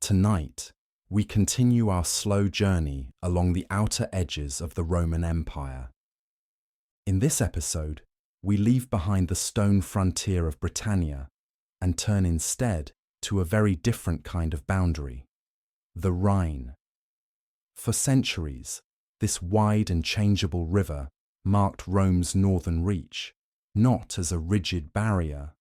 Tonight, we continue our slow journey along the outer edges of the Roman Empire. In this episode, we leave behind the stone frontier of Britannia and turn instead to a very different kind of boundary, the Rhine. For centuries, this wide and changeable river marked Rome's northern reach, not as a rigid barrier,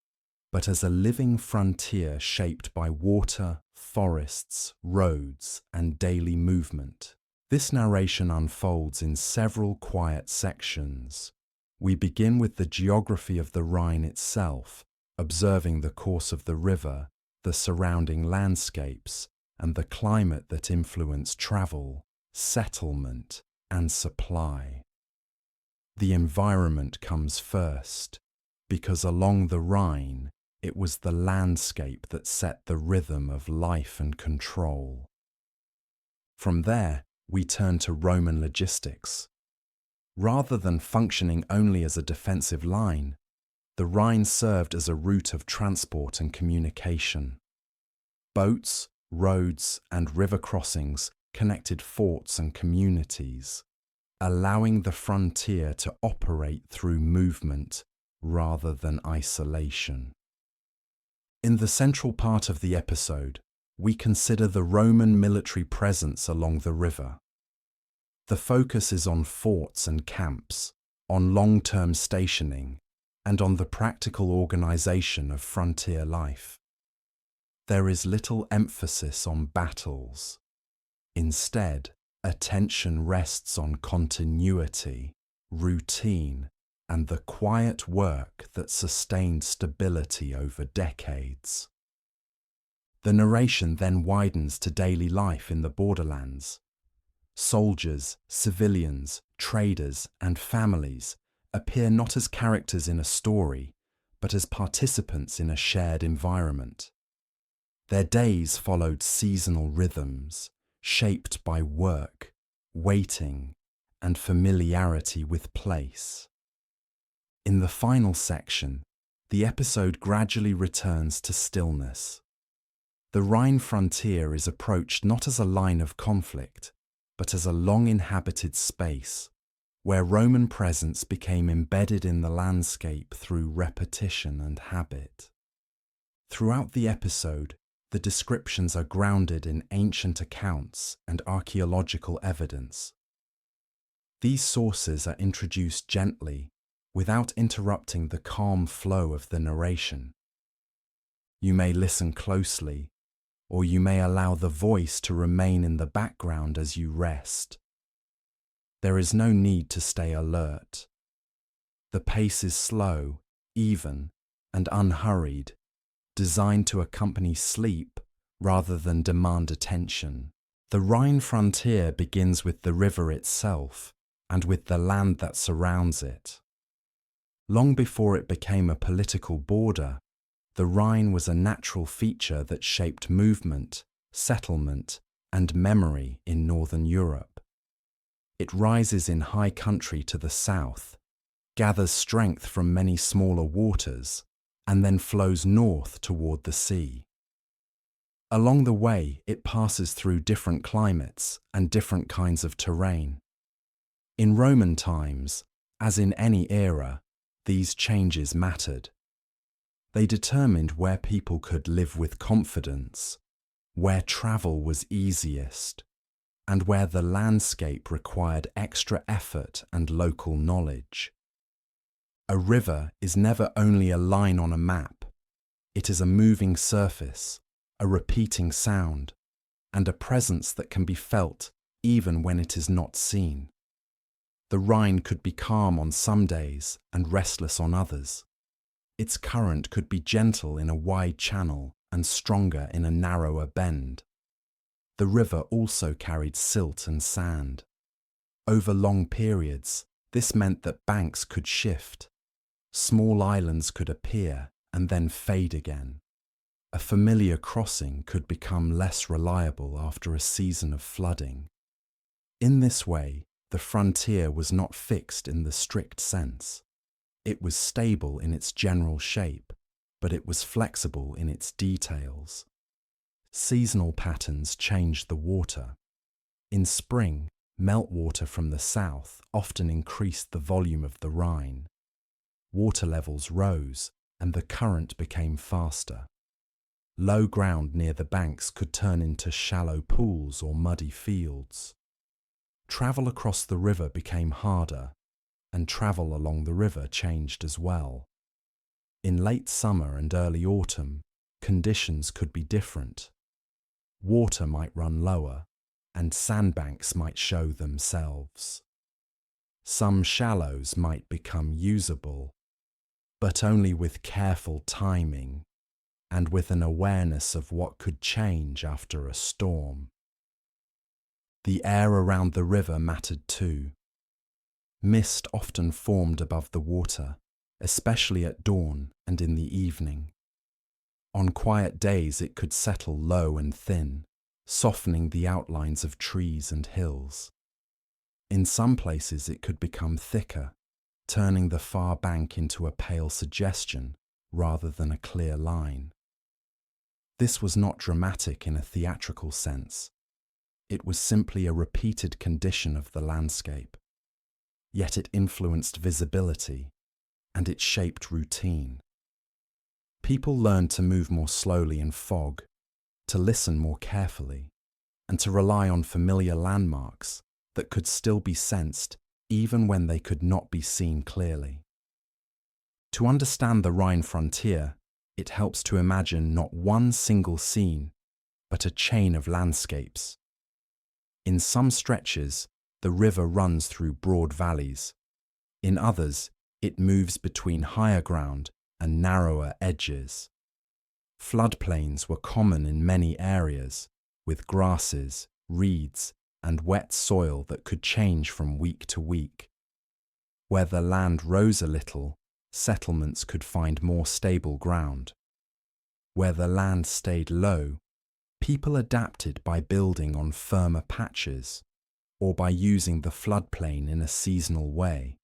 but as a living frontier shaped by water, forests, roads, and daily movement. This narration unfolds in several quiet sections. We begin with the geography of the Rhine itself, observing the course of the river, the surrounding landscapes, and the climate that influence travel, settlement, and supply. The environment comes first, because along the Rhine, it was the landscape that set the rhythm of life and control. From there, we turn to Roman logistics. Rather than functioning only as a defensive line, the Rhine served as a route of transport and communication. Boats, roads, and river crossings connected forts and communities, allowing the frontier to operate through movement rather than isolation. In the central part of the episode, we consider the Roman military presence along the river. The focus is on forts and camps, on long-term stationing, and on the practical organization of frontier life. There is little emphasis on battles. Instead, attention rests on continuity, routine, and the quiet work that sustained stability over decades. The narration then widens to daily life in the borderlands. Soldiers, civilians, traders, and families appear not as characters in a story, but as participants in a shared environment. Their days followed seasonal rhythms, shaped by work, waiting, and familiarity with place. In the final section, the episode gradually returns to stillness. The Rhine frontier is approached not as a line of conflict, but as a long-inhabited space, where Roman presence became embedded in the landscape through repetition and habit. Throughout the episode, the descriptions are grounded in ancient accounts and archaeological evidence. These sources are introduced gently, without interrupting the calm flow of the narration. You may listen closely, or you may allow the voice to remain in the background as you rest. There is no need to stay alert. The pace is slow, even, and unhurried, designed to accompany sleep rather than demand attention. The Rhine frontier begins with the river itself and with the land that surrounds it. Long before it became a political border, the Rhine was a natural feature that shaped movement, settlement, and memory in northern Europe. It rises in high country to the south, gathers strength from many smaller waters, and then flows north toward the sea. Along the way, it passes through different climates and different kinds of terrain. In Roman times, as in any era, these changes mattered. They determined where people could live with confidence, where travel was easiest, and where the landscape required extra effort and local knowledge. A river is never only a line on a map. It is a moving surface, a repeating sound, and a presence that can be felt even when it is not seen. The Rhine could be calm on some days and restless on others. Its current could be gentle in a wide channel and stronger in a narrower bend. The river also carried silt and sand. Over long periods, this meant that banks could shift. Small islands could appear and then fade again. A familiar crossing could become less reliable after a season of flooding. In this way, the frontier was not fixed in the strict sense. It was stable in its general shape, but it was flexible in its details. Seasonal patterns changed the water. In spring, meltwater from the south often increased the volume of the Rhine. Water levels rose and the current became faster. Low ground near the banks could turn into shallow pools or muddy fields. Travel across the river became harder, and travel along the river changed as well. In late summer and early autumn, conditions could be different. Water might run lower, and sandbanks might show themselves. Some shallows might become usable, but only with careful timing and with an awareness of what could change after a storm. The air around the river mattered too. Mist often formed above the water, especially at dawn and in the evening. On quiet days it could settle low and thin, softening the outlines of trees and hills. In some places it could become thicker, turning the far bank into a pale suggestion rather than a clear line. This was not dramatic in a theatrical sense. It was simply a repeated condition of the landscape. Yet it influenced visibility, and it shaped routine. People learned to move more slowly in fog, to listen more carefully, and to rely on familiar landmarks that could still be sensed even when they could not be seen clearly. To understand the Rhine frontier, it helps to imagine not one single scene, but a chain of landscapes. In some stretches, the river runs through broad valleys. In others, it moves between higher ground and narrower edges. Floodplains were common in many areas, with grasses, reeds, and wet soil that could change from week to week. Where the land rose a little, settlements could find more stable ground. Where the land stayed low, people adapted by building on firmer patches or by using the floodplain in a seasonal way.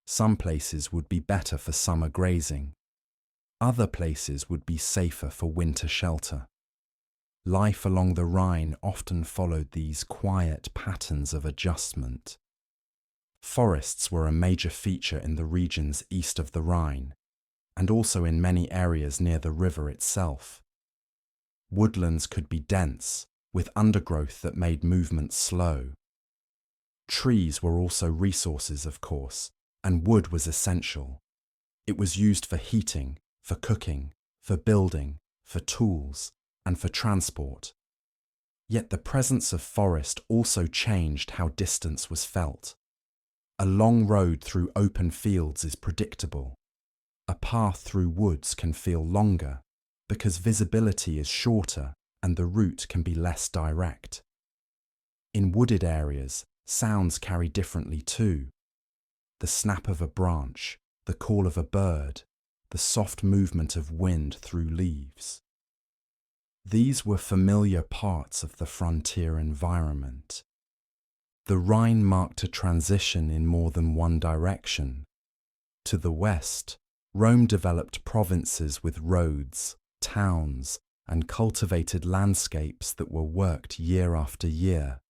Some places would be better for summer grazing. Other places would be safer for winter shelter. Life along the Rhine often followed these quiet patterns of adjustment. Forests were a major feature in the regions east of the Rhine, and also in many areas near the river itself. Woodlands could be dense, with undergrowth that made movement slow. Trees were also resources, of course, and wood was essential. It was used for heating, for cooking, for building, for tools, and for transport. Yet the presence of forest also changed how distance was felt. A long road through open fields is predictable. A path through woods can feel longer because visibility is shorter and the route can be less direct. In wooded areas, sounds carry differently too. The snap of a branch, the call of a bird, the soft movement of wind through leaves. These were familiar parts of the frontier environment. The Rhine marked a transition in more than one direction. To the west, Rome developed provinces with roads, towns, and cultivated landscapes that were worked year after year.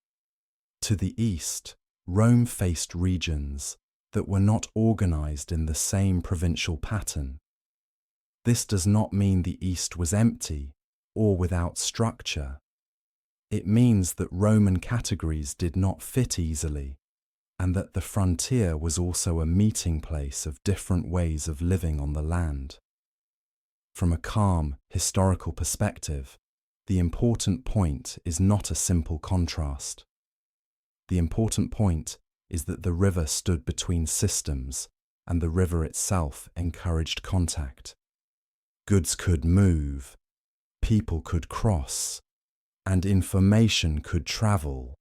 To the east, Rome faced regions that were not organized in the same provincial pattern. This does not mean the east was empty or without structure. It means that Roman categories did not fit easily, and that the frontier was also a meeting place of different ways of living on the land. From a calm, historical perspective, the important point is not a simple contrast. The important point is that the river stood between systems, and the river itself encouraged contact. Goods could move, people could cross, and information could travel,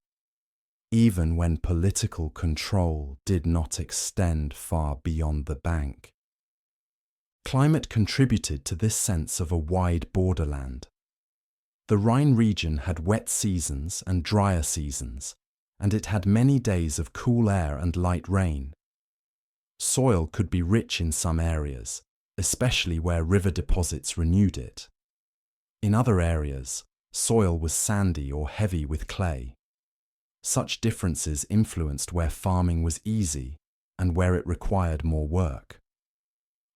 even when political control did not extend far beyond the bank. Climate contributed to this sense of a wide borderland. The Rhine region had wet seasons and drier seasons, and it had many days of cool air and light rain. Soil could be rich in some areas, especially where river deposits renewed it. In other areas, soil was sandy or heavy with clay. Such differences influenced where farming was easy and where it required more work.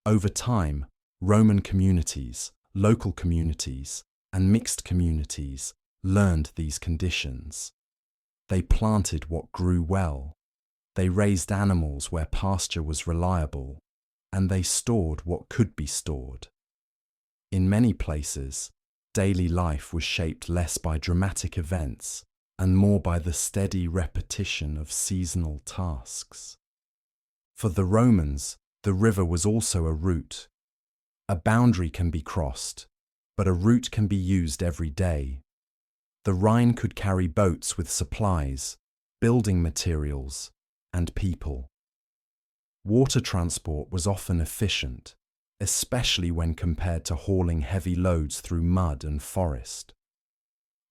Over time, Roman communities, local communities, and mixed communities learned these conditions. They planted what grew well. They raised animals where pasture was reliable, and they stored what could be stored. In many places, daily life was shaped less by dramatic events and more by the steady repetition of seasonal tasks. For the Romans, the river was also a route. A boundary can be crossed, but a route can be used every day. The Rhine could carry boats with supplies, building materials, and people. Water transport was often efficient, especially when compared to hauling heavy loads through mud and forest.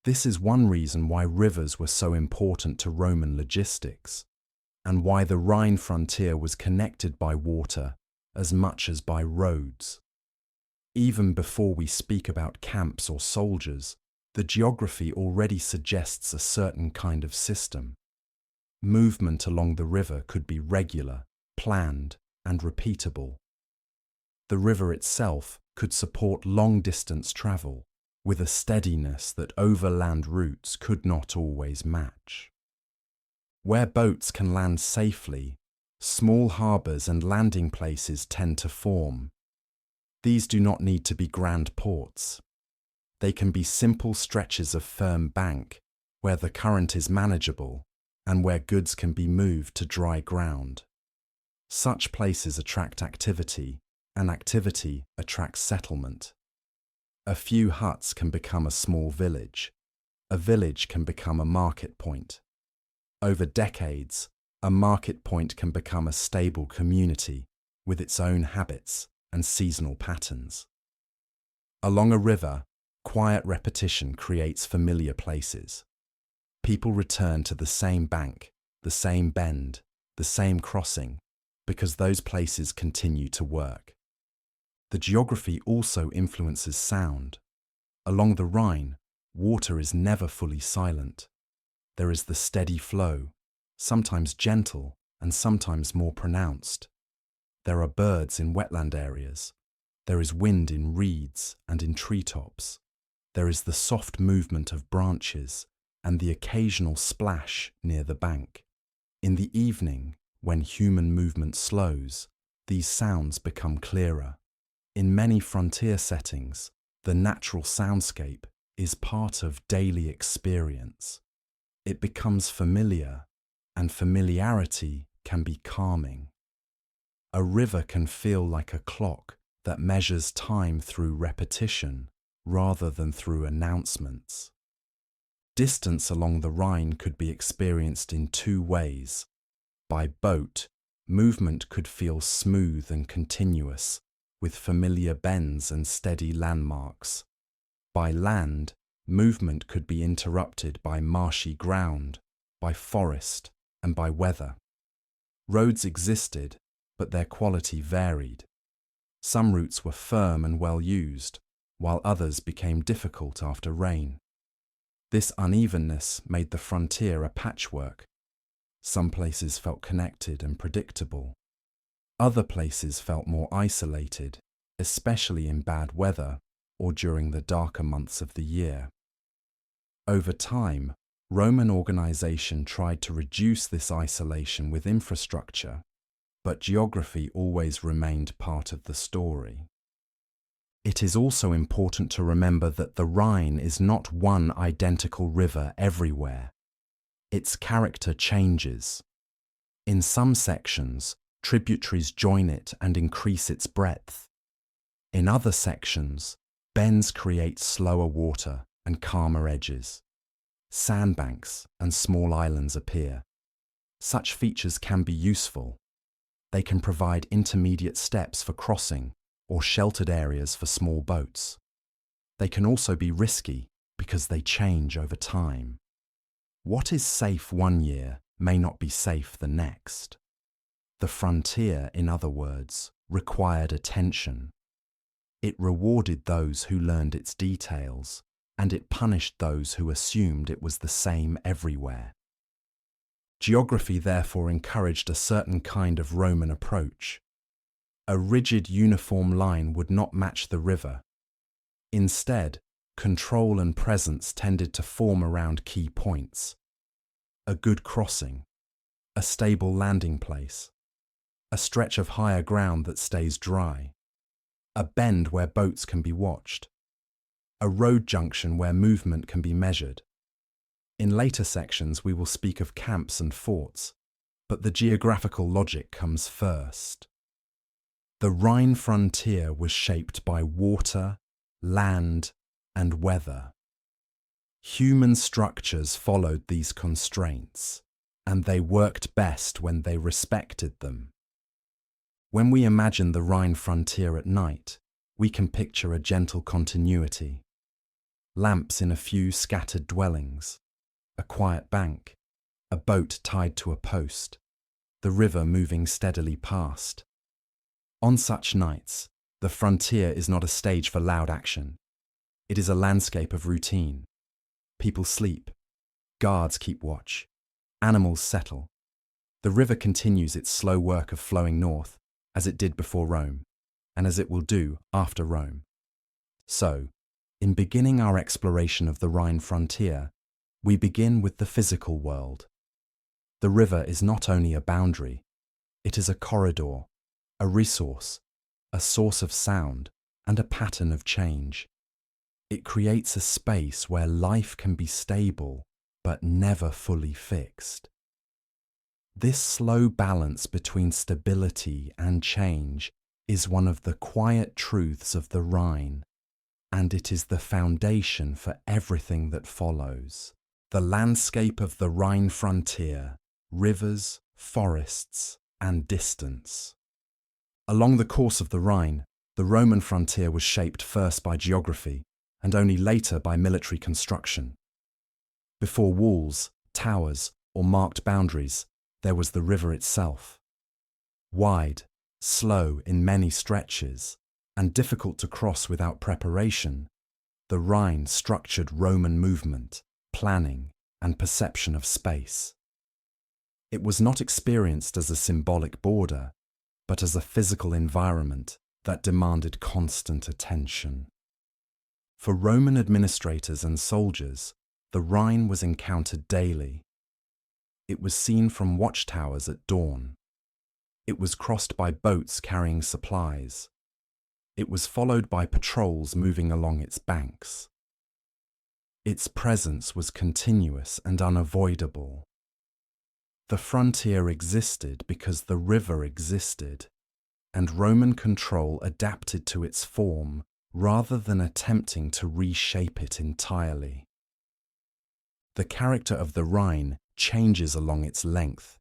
This is one reason why rivers were so important to Roman logistics, and why the Rhine frontier was connected by water as much as by roads. Even before we speak about camps or soldiers, the geography already suggests a certain kind of system. Movement along the river could be regular, planned, and repeatable. The river itself could support long-distance travel, with a steadiness that overland routes could not always match. Where boats can land safely, small harbours and landing places tend to form. These do not need to be grand ports. They can be simple stretches of firm bank, where the current is manageable and where goods can be moved to dry ground. Such places attract activity, and activity attracts settlement. A few huts can become a small village. A village can become a market point. Over decades, a market point can become a stable community with its own habits and seasonal patterns. Along a river, quiet repetition creates familiar places. People return to the same bank, the same bend, the same crossing, because those places continue to work. The geography also influences sound. Along the Rhine, water is never fully silent. There is the steady flow, sometimes gentle and sometimes more pronounced. There are birds in wetland areas. There is wind in reeds and in treetops. There is the soft movement of branches and the occasional splash near the bank. In the evening, when human movement slows, these sounds become clearer. In many frontier settings, the natural soundscape is part of daily experience. It becomes familiar, and familiarity can be calming. A river can feel like a clock that measures time through repetition rather than through announcements. Distance along the Rhine could be experienced in two ways. By boat, movement could feel smooth and continuous, with familiar bends and steady landmarks. By land, movement could be interrupted by marshy ground, by forest, and by weather. Roads existed, but their quality varied. Some routes were firm and well used, while others became difficult after rain. This unevenness made the frontier a patchwork. Some places felt connected and predictable. Other places felt more isolated, especially in bad weather or during the darker months of the year. Over time, Roman organization tried to reduce this isolation with infrastructure, but geography always remained part of the story. It is also important to remember that the Rhine is not one identical river everywhere. Its character changes. In some sections, tributaries join it and increase its breadth. In other sections, bends create slower water and calmer edges. Sandbanks and small islands appear. Such features can be useful. They can provide intermediate steps for crossing or sheltered areas for small boats. They can also be risky because they change over time. What is safe one year may not be safe the next. The frontier, in other words, required attention. It rewarded those who learned its details and it punished those who assumed it was the same everywhere. Geography therefore encouraged a certain kind of Roman approach. A rigid uniform line would not match the river. Instead, control and presence tended to form around key points. A good crossing, a stable landing place, a stretch of higher ground that stays dry, a bend where boats can be watched, a road junction where movement can be measured. In later sections we will speak of camps and forts, but the geographical logic comes first. The Rhine frontier was shaped by water, land, and weather. Human structures followed these constraints, and they worked best when they respected them. When we imagine the Rhine frontier at night, we can picture a gentle continuity. Lamps in a few scattered dwellings, a quiet bank, a boat tied to a post, the river moving steadily past. On such nights, the frontier is not a stage for loud action. It is a landscape of routine. People sleep, guards keep watch, animals settle. The river continues its slow work of flowing north, as it did before Rome, and as it will do after Rome. So, in beginning our exploration of the Rhine frontier, we begin with the physical world. The river is not only a boundary, it is a corridor, a resource, a source of sound, and a pattern of change. It creates a space where life can be stable, but never fully fixed. This slow balance between stability and change is one of the quiet truths of the Rhine, and it is the foundation for everything that follows. The landscape of the Rhine frontier, rivers, forests, and distance. Along the course of the Rhine, the Roman frontier was shaped first by geography and only later by military construction. Before walls, towers, or marked boundaries, there was the river itself. Wide, slow in many stretches, and difficult to cross without preparation, the Rhine structured Roman movement, planning, and perception of space. It was not experienced as a symbolic border, but as a physical environment that demanded constant attention. For Roman administrators and soldiers, the Rhine was encountered daily. It was seen from watchtowers at dawn. It was crossed by boats carrying supplies. It was followed by patrols moving along its banks. Its presence was continuous and unavoidable. The frontier existed because the river existed, and Roman control adapted to its form rather than attempting to reshape it entirely. The character of the Rhine changes along its length.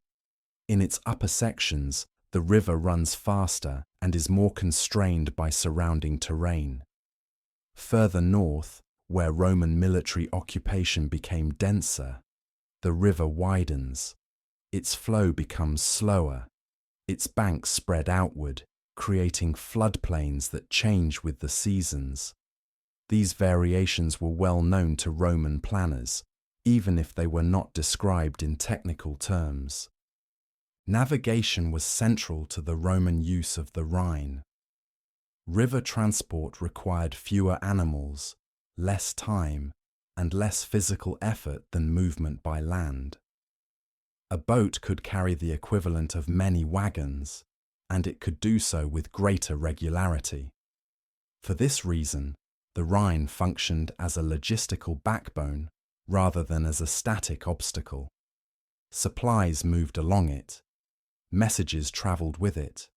In its upper sections, the river runs faster and is more constrained by surrounding terrain. Further north, where Roman military occupation became denser, the river widens. Its flow becomes slower. Its banks spread outward, creating floodplains that change with the seasons. These variations were well known to Roman planners, even if they were not described in technical terms. Navigation was central to the Roman use of the Rhine. River transport required fewer animals, less time, and less physical effort than movement by land. A boat could carry the equivalent of many wagons, and it could do so with greater regularity. For this reason, the Rhine functioned as a logistical backbone rather than as a static obstacle. Supplies moved along it. Messages travelled with it.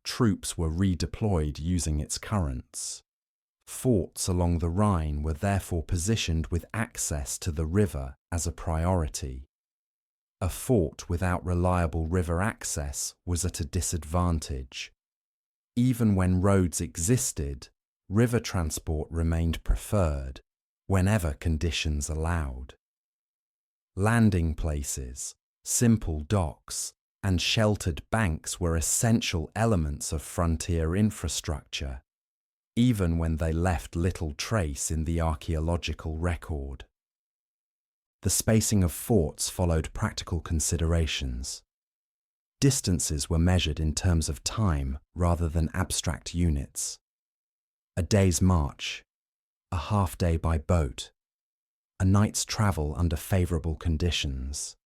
Troops were redeployed using its currents. Forts along the Rhine were therefore positioned with access to the river as a priority. A fort without reliable river access was at a disadvantage. Even when roads existed, river transport remained preferred, whenever conditions allowed. Landing places, simple docks, and sheltered banks were essential elements of frontier infrastructure. even when they left little trace in the archaeological record. The spacing of forts followed practical considerations. Distances were measured in terms of time rather than abstract units. A day's march, a half-day by boat, a night's travel under favourable conditions.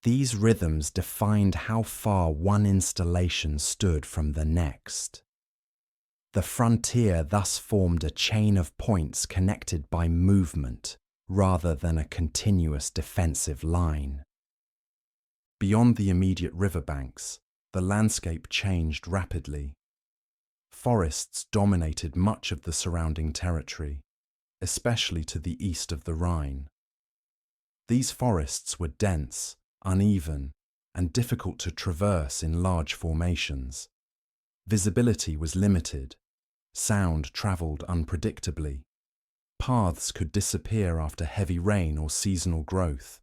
These rhythms defined how far one installation stood from the next. The frontier thus formed a chain of points connected by movement rather than a continuous defensive line. Beyond the immediate riverbanks, the landscape changed rapidly. Forests dominated much of the surrounding territory, especially to the east of the Rhine. These forests were dense, uneven, and difficult to traverse in large formations. Visibility was limited. Sound travelled unpredictably. Paths could disappear after heavy rain or seasonal growth.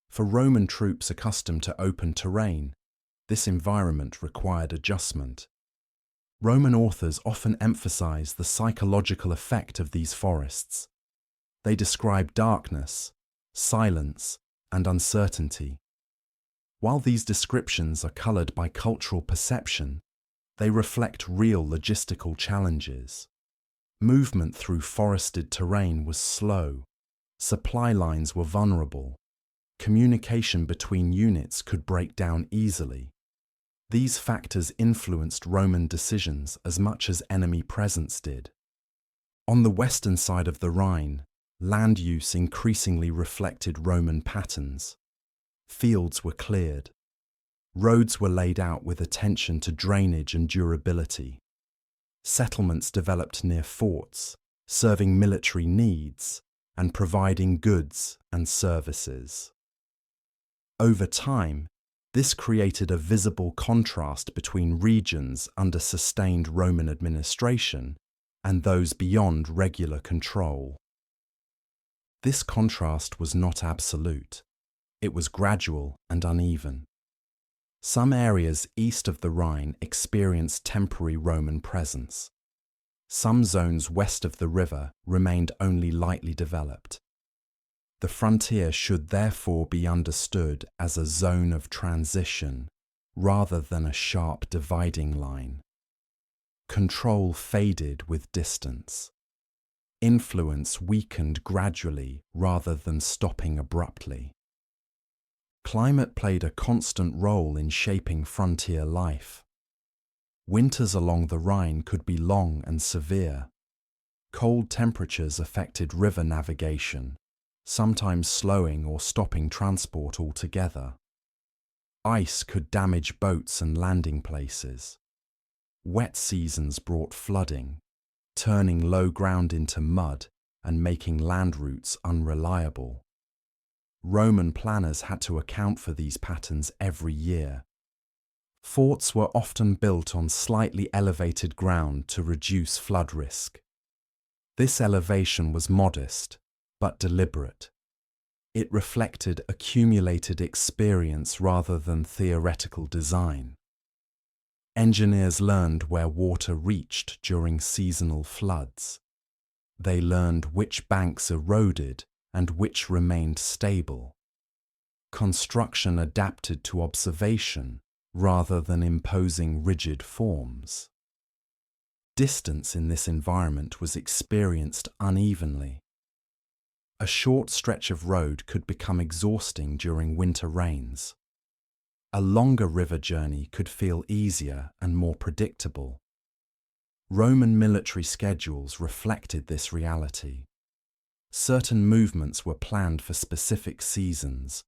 For Roman troops accustomed to open terrain, this environment required adjustment. Roman authors often emphasize the psychological effect of these forests. They describe darkness, silence, and uncertainty. While these descriptions are colored by cultural perception, they reflect real logistical challenges. Movement through forested terrain was slow, supply lines were vulnerable, communication between units could break down easily. These factors influenced Roman decisions as much as enemy presence did. On the western side of the Rhine, land use increasingly reflected Roman patterns. Fields were cleared. Roads were laid out with attention to drainage and durability. Settlements developed near forts, serving military needs and providing goods and services. Over time, this created a visible contrast between regions under sustained Roman administration and those beyond regular control. This contrast was not absolute. It was gradual and uneven. Some areas east of the Rhine experienced temporary Roman presence. Some zones west of the river remained only lightly developed. The frontier should therefore be understood as a zone of transition rather than a sharp dividing line. Control faded with distance. Influence weakened gradually rather than stopping abruptly. Climate played a constant role in shaping frontier life. Winters along the Rhine could be long and severe. Cold temperatures affected river navigation, sometimes slowing or stopping transport altogether. Ice could damage boats and landing places. Wet seasons brought flooding, turning low ground into mud and making land routes unreliable. Roman planners had to account for these patterns every year. Forts were often built on slightly elevated ground to reduce flood risk. This elevation was modest, but deliberate. It reflected accumulated experience rather than theoretical design. Engineers learned where water reached during seasonal floods. They learned which banks eroded and which remained stable. Construction adapted to observation rather than imposing rigid forms. Distance in this environment was experienced unevenly. A short stretch of road could become exhausting during winter rains. A longer river journey could feel easier and more predictable. Roman military schedules reflected this reality. Certain movements were planned for specific seasons.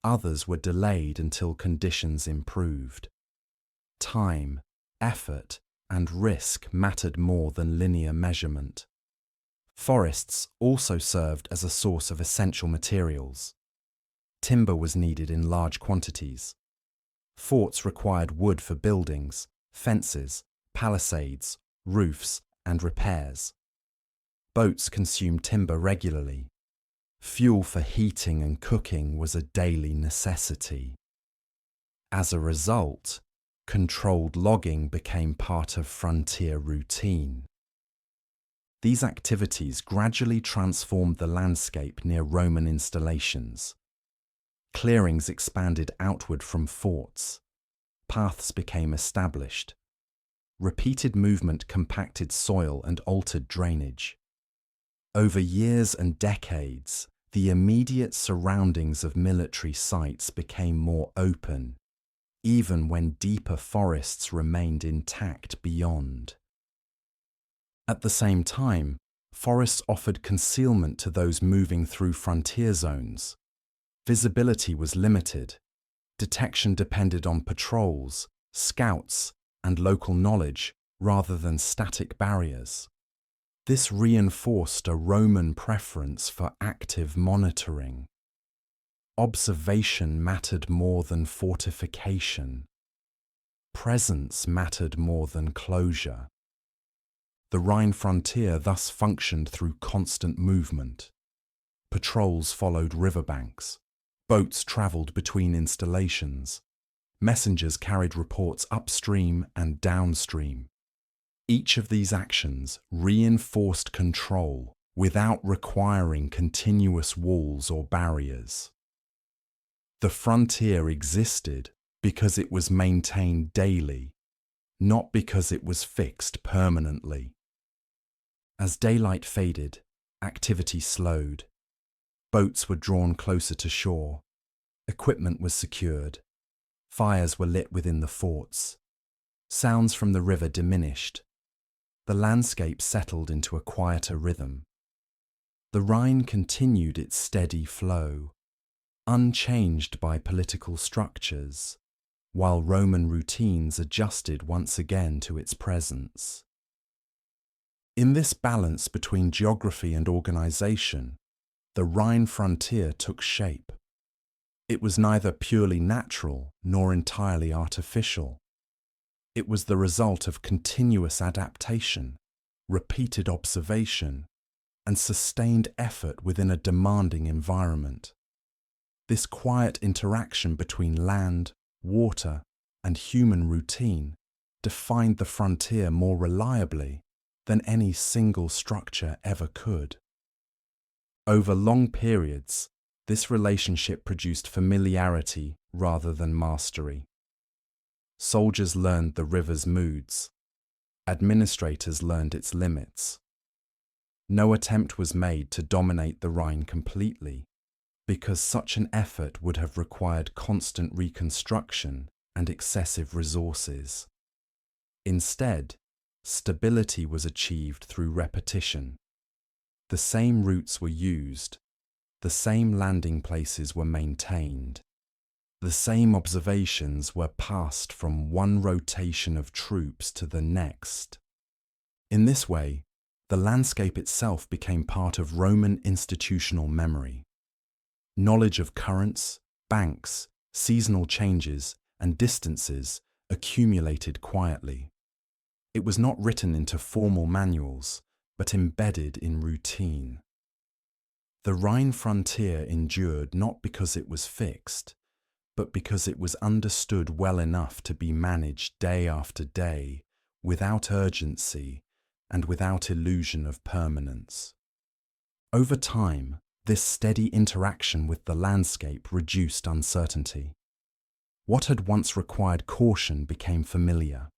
Others were delayed until conditions improved. Time, effort, and risk mattered more than linear measurement. Forests also served as a source of essential materials. Timber was needed in large quantities. Forts required wood for buildings, fences, palisades, roofs, and repairs. Boats consumed timber regularly. Fuel for heating and cooking was a daily necessity. As a result, controlled logging became part of frontier routine. These activities gradually transformed the landscape near Roman installations. Clearings expanded outward from forts. Paths became established. Repeated movement compacted soil and altered drainage. Over years and decades, the immediate surroundings of military sites became more open, even when deeper forests remained intact beyond. At the same time, forests offered concealment to those moving through frontier zones. Visibility was limited. Detection depended on patrols, scouts, and local knowledge rather than static barriers. This reinforced a Roman preference for active monitoring. Observation mattered more than fortification. Presence mattered more than closure. The Rhine frontier thus functioned through constant movement. Patrols followed riverbanks. Boats travelled between installations. Messengers carried reports upstream and downstream. Each of these actions reinforced control without requiring continuous walls or barriers. The frontier existed because it was maintained daily, not because it was fixed permanently. As daylight faded, activity slowed. Boats were drawn closer to shore. Equipment was secured. Fires were lit within the forts. Sounds from the river diminished. The landscape settled into a quieter rhythm. The Rhine continued its steady flow, unchanged by political structures, while Roman routines adjusted once again to its presence. In this balance between geography and organization, the Rhine frontier took shape. It was neither purely natural nor entirely artificial. It was the result of continuous adaptation, repeated observation, and sustained effort within a demanding environment. This quiet interaction between land, water, and human routine defined the frontier more reliably than any single structure ever could. Over long periods, this relationship produced familiarity rather than mastery. Soldiers learned the river's moods. Administrators learned its limits. No attempt was made to dominate the Rhine completely, because such an effort would have required constant reconstruction and excessive resources. Instead, stability was achieved through repetition. The same routes were used, the same landing places were maintained, the same observations were passed from one rotation of troops to the next. In this way, the landscape itself became part of Roman institutional memory. Knowledge of currents, banks, seasonal changes, and distances accumulated quietly. It was not written into formal manuals, but embedded in routine. The Rhine frontier endured not because it was fixed, but because it was understood well enough to be managed day after day, without urgency and without illusion of permanence. Over time, this steady interaction with the landscape reduced uncertainty. What had once required caution became familiar.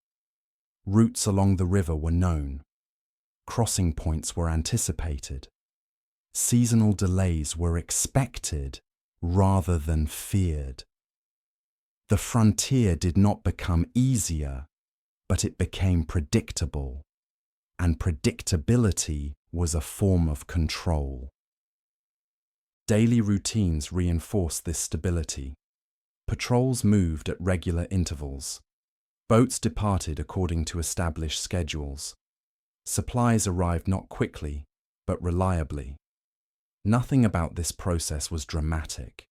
Routes along the river were known. Crossing points were anticipated. Seasonal delays were expected rather than feared. The frontier did not become easier, but it became predictable, and predictability was a form of control. Daily routines reinforced this stability. Patrols moved at regular intervals. Boats departed according to established schedules. Supplies arrived not quickly, but reliably. Nothing about this process was dramatic.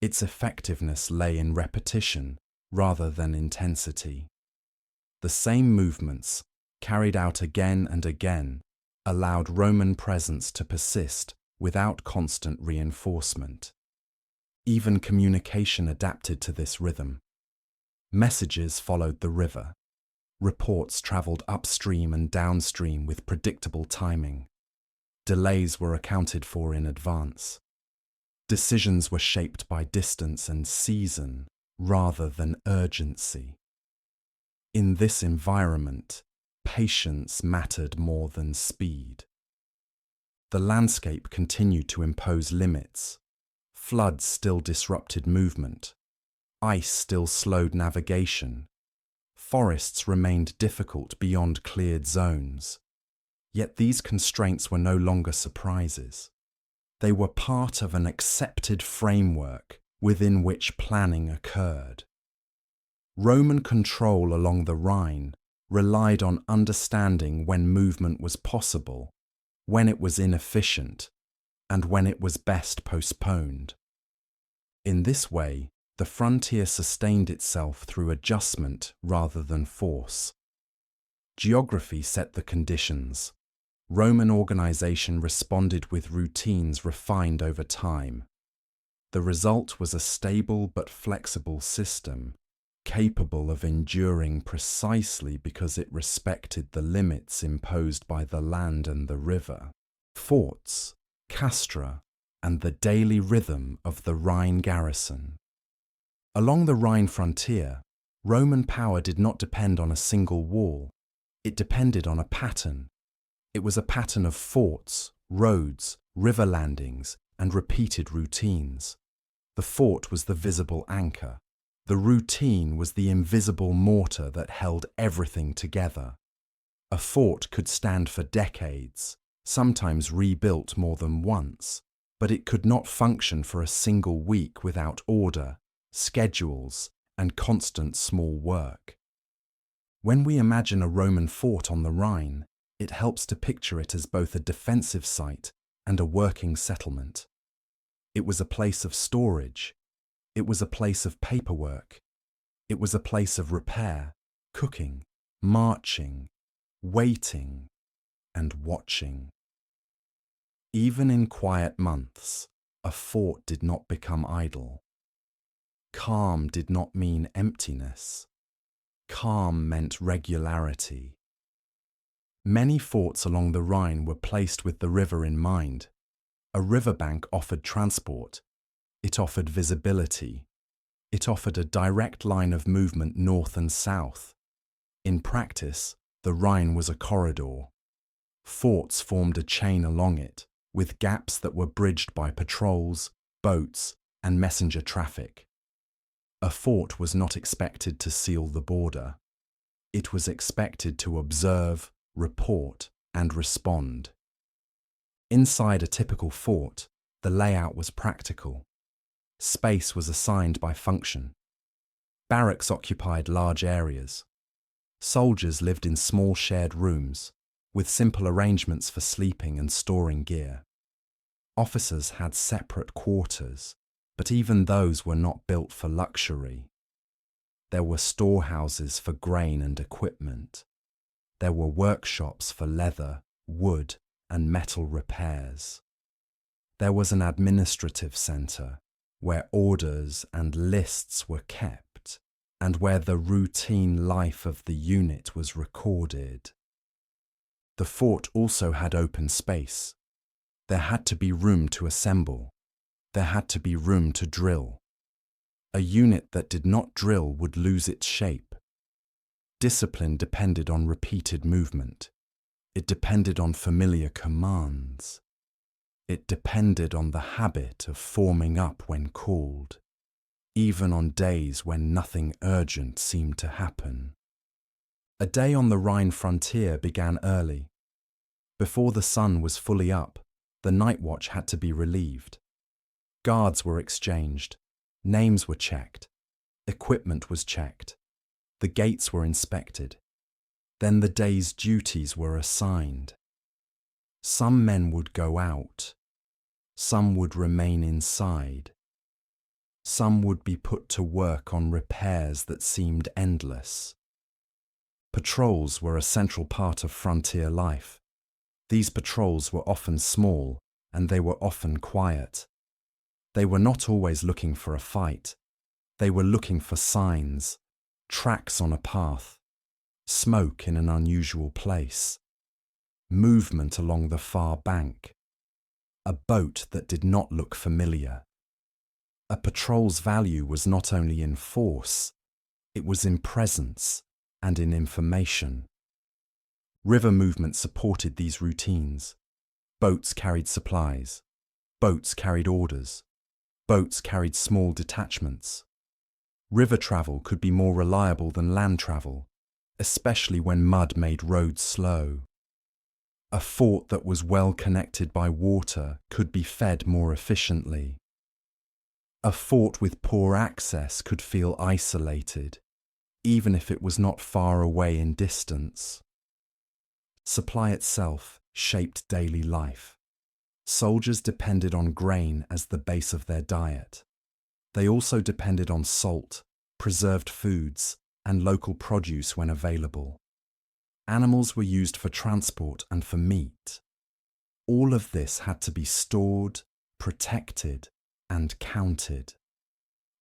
Its effectiveness lay in repetition rather than intensity. The same movements, carried out again and again, allowed Roman presence to persist without constant reinforcement. Even communication adapted to this rhythm. Messages followed the river. Reports travelled upstream and downstream with predictable timing. Delays were accounted for in advance. Decisions were shaped by distance and season rather than urgency. In this environment, patience mattered more than speed. The landscape continued to impose limits. Floods still disrupted movement. Ice still slowed navigation. Forests remained difficult beyond cleared zones. Yet these constraints were no longer surprises. They were part of an accepted framework within which planning occurred. Roman control along the Rhine relied on understanding when movement was possible, when it was inefficient, and when it was best postponed. In this way, the frontier sustained itself through adjustment rather than force. Geography set the conditions. Roman organization responded with routines refined over time. The result was a stable but flexible system, capable of enduring precisely because it respected the limits imposed by the land and the river, forts, castra, and the daily rhythm of the Rhine garrison. Along the Rhine frontier, Roman power did not depend on a single wall. It depended on a pattern. It was a pattern of forts, roads, river landings, and repeated routines. The fort was the visible anchor. The routine was the invisible mortar that held everything together. A fort could stand for decades, sometimes rebuilt more than once, but it could not function for a single week without order, schedules, and constant small work. When we imagine a Roman fort on the Rhine, it helps to picture it as both a defensive site and a working settlement. It was a place of storage. It was a place of paperwork. It was a place of repair, cooking, marching, waiting, and watching. Even in quiet months, a fort did not become idle. Calm did not mean emptiness. Calm meant regularity. Many forts along the Rhine were placed with the river in mind. A riverbank offered transport. It offered visibility. It offered a direct line of movement north and south. In practice, the Rhine was a corridor. Forts formed a chain along it, with gaps that were bridged by patrols, boats, and messenger traffic. A fort was not expected to seal the border. It was expected to observe, report, and respond. Inside a typical fort, the layout was practical. Space was assigned by function. Barracks occupied large areas. Soldiers lived in small shared rooms, with simple arrangements for sleeping and storing gear. Officers had separate quarters, but even those were not built for luxury. There were storehouses for grain and equipment. There were workshops for leather, wood, and metal repairs. There was an administrative centre where orders and lists were kept and where the routine life of the unit was recorded. The fort also had open space. There had to be room to assemble. There had to be room to drill. A unit that did not drill would lose its shape. Discipline depended on repeated movement. It depended on familiar commands. It depended on the habit of forming up when called, even on days when nothing urgent seemed to happen. A day on the Rhine frontier began early. Before the sun was fully up, the night watch had to be relieved. Guards were exchanged, names were checked, equipment was checked, the gates were inspected. Then the day's duties were assigned. Some men would go out. Some would remain inside. Some would be put to work on repairs that seemed endless. Patrols were a central part of frontier life. These patrols were often small, and they were often quiet. They were not always looking for a fight. They were looking for signs, tracks on a path, smoke in an unusual place, movement along the far bank, a boat that did not look familiar. A patrol's value was not only in force, it was in presence and in information. River movement supported these routines. Boats carried supplies. Boats carried orders. Boats carried small detachments. River travel could be more reliable than land travel, especially when mud made roads slow. A fort that was well connected by water could be fed more efficiently. A fort with poor access could feel isolated, even if it was not far away in distance. Supply itself shaped daily life. Soldiers depended on grain as the base of their diet. They also depended on salt, preserved foods, and local produce when available. Animals were used for transport and for meat. All of this had to be stored, protected, and counted.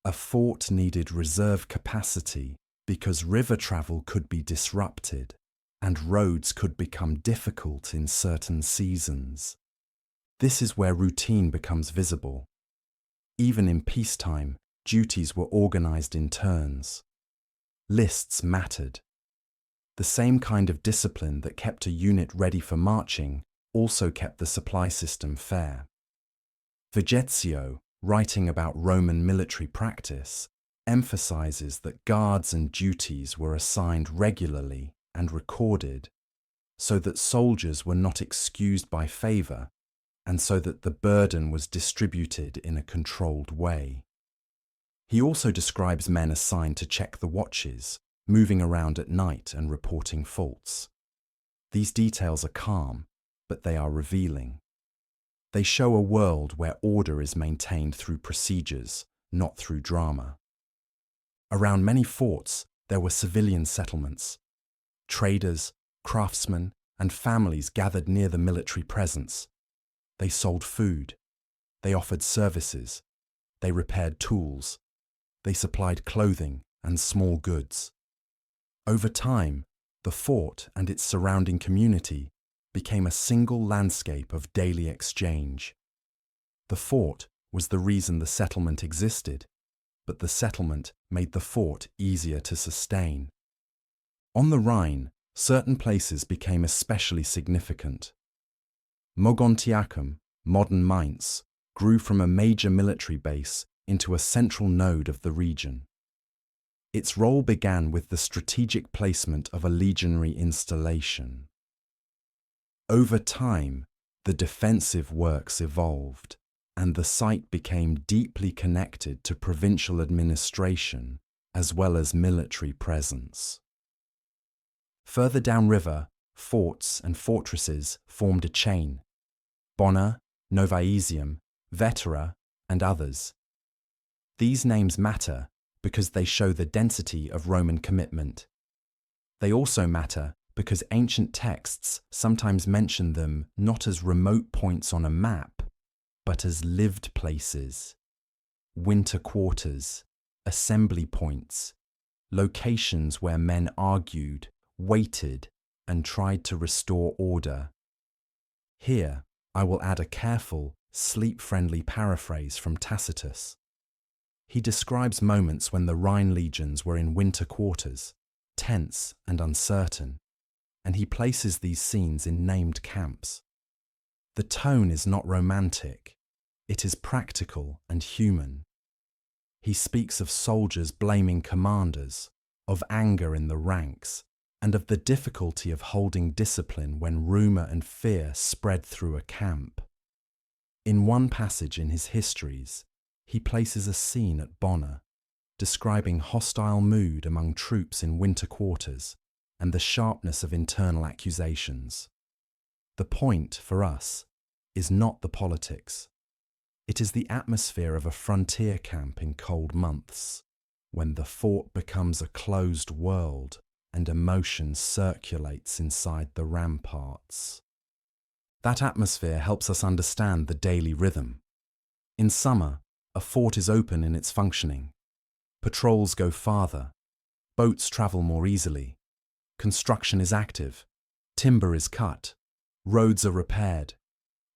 A fort needed reserve capacity because river travel could be disrupted and roads could become difficult in certain seasons. This is where routine becomes visible. Even in peacetime, duties were organized in turns. Lists mattered. The same kind of discipline that kept a unit ready for marching also kept the supply system fair. Vegetio, writing about Roman military practice, emphasizes that guards and duties were assigned regularly and recorded, so that soldiers were not excused by favor, and so that the burden was distributed in a controlled way. He also describes men assigned to check the watches, moving around at night and reporting faults. These details are calm, but they are revealing. They show a world where order is maintained through procedures, not through drama. Around many forts, there were civilian settlements. Traders, craftsmen, and families gathered near the military presence. They sold food. They offered services. They repaired tools. They supplied clothing and small goods. Over time, the fort and its surrounding community became a single landscape of daily exchange. The fort was the reason the settlement existed, but the settlement made the fort easier to sustain. On the Rhine, certain places became especially significant. Mogontiacum, modern Mainz, grew from a major military base into a central node of the region. Its role began with the strategic placement of a legionary installation. Over time, the defensive works evolved, and the site became deeply connected to provincial administration as well as military presence. Further downriver, forts and fortresses formed a chain: Bona, Novaesium, Vetera, and others. These names matter because they show the density of Roman commitment. They also matter because ancient texts sometimes mention them not as remote points on a map, but as lived places, winter quarters, assembly points, locations where men argued, waited, and tried to restore order. Here, I will add a careful, sleep-friendly paraphrase from Tacitus. He describes moments when the Rhine legions were in winter quarters, tense and uncertain, and he places these scenes in named camps. The tone is not romantic, it is practical and human. He speaks of soldiers blaming commanders, of anger in the ranks, and of the difficulty of holding discipline when rumour and fear spread through a camp. In one passage in his histories, he places a scene at Bona, describing hostile mood among troops in winter quarters and the sharpness of internal accusations. The point, for us, is not the politics. It is the atmosphere of a frontier camp in cold months, when the fort becomes a closed world and emotion circulates inside the ramparts. That atmosphere helps us understand the daily rhythm. In summer, a fort is open in its functioning. Patrols go farther. Boats travel more easily. construction is active, timber is cut, roads are repaired.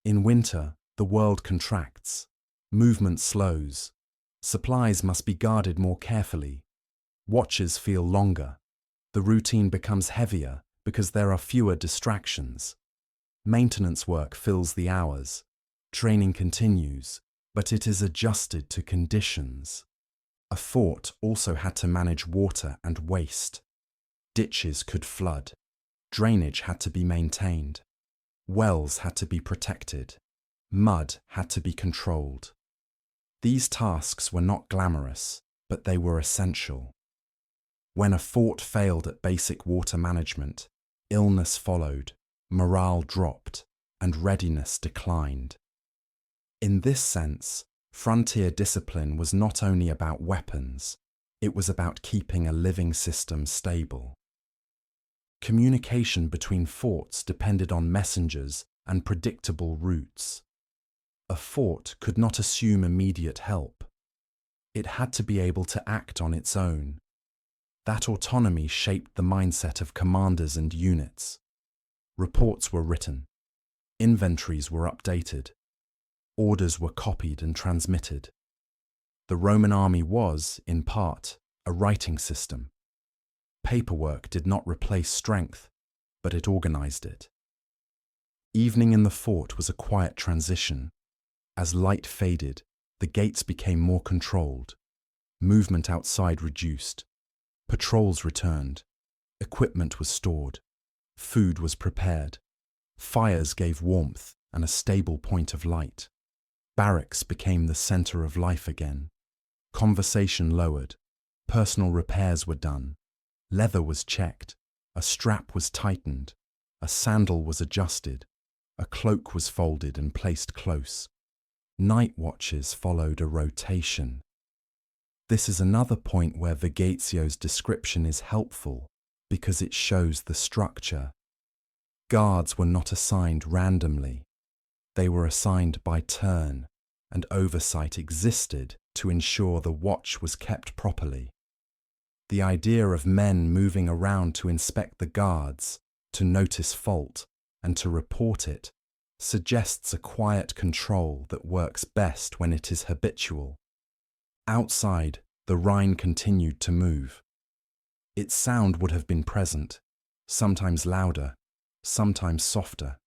In winter, the world contracts, movement slows, supplies must be guarded more carefully, watches feel longer, the routine becomes heavier because there are fewer distractions. Maintenance work fills the hours, training continues, but it is adjusted to conditions. A fort also had to manage water and waste. Ditches could flood, drainage had to be maintained, wells had to be protected, mud had to be controlled. These tasks were not glamorous, but they were essential. When a fort failed at basic water management, illness followed, morale dropped, and readiness declined. In this sense, frontier discipline was not only about weapons, it was about keeping a living system stable. Communication between forts depended on messengers and predictable routes. A fort could not assume immediate help. It had to be able to act on its own. That autonomy shaped the mindset of commanders and units. Reports were written. Inventories were updated. Orders were copied and transmitted. The Roman army was, in part, a writing system. Paperwork did not replace strength, but it organized it. Evening in the fort was a quiet transition. As light faded, the gates became more controlled. Movement outside reduced. Patrols returned. Equipment was stored. Food was prepared. Fires gave warmth and a stable point of light. Barracks became the center of life again. Conversation lowered. Personal repairs were done. Leather was checked. A strap was tightened. A sandal was adjusted. A cloak was folded and placed close. Night watches followed a rotation. This is another point where Vergazio's description is helpful because it shows the structure. Guards were not assigned randomly. They were assigned by turn, and oversight existed to ensure the watch was kept properly. The idea of men moving around to inspect the guards, to notice fault, and to report it suggests a quiet control that works best when it is habitual. Outside, the Rhine continued to move. Its sound would have been present, sometimes louder, sometimes softer.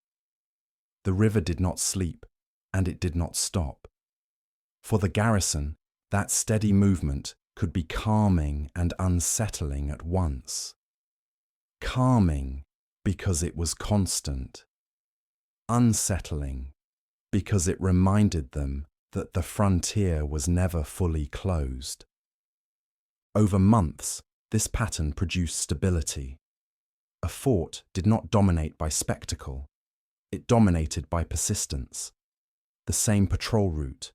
The river did not sleep, and it did not stop. For the garrison, that steady movement could be calming and unsettling at once. Calming because it was constant. Unsettling because it reminded them that the frontier was never fully closed. Over months, this pattern produced stability. A fort did not dominate by spectacle. It dominated by persistence. The same patrol route,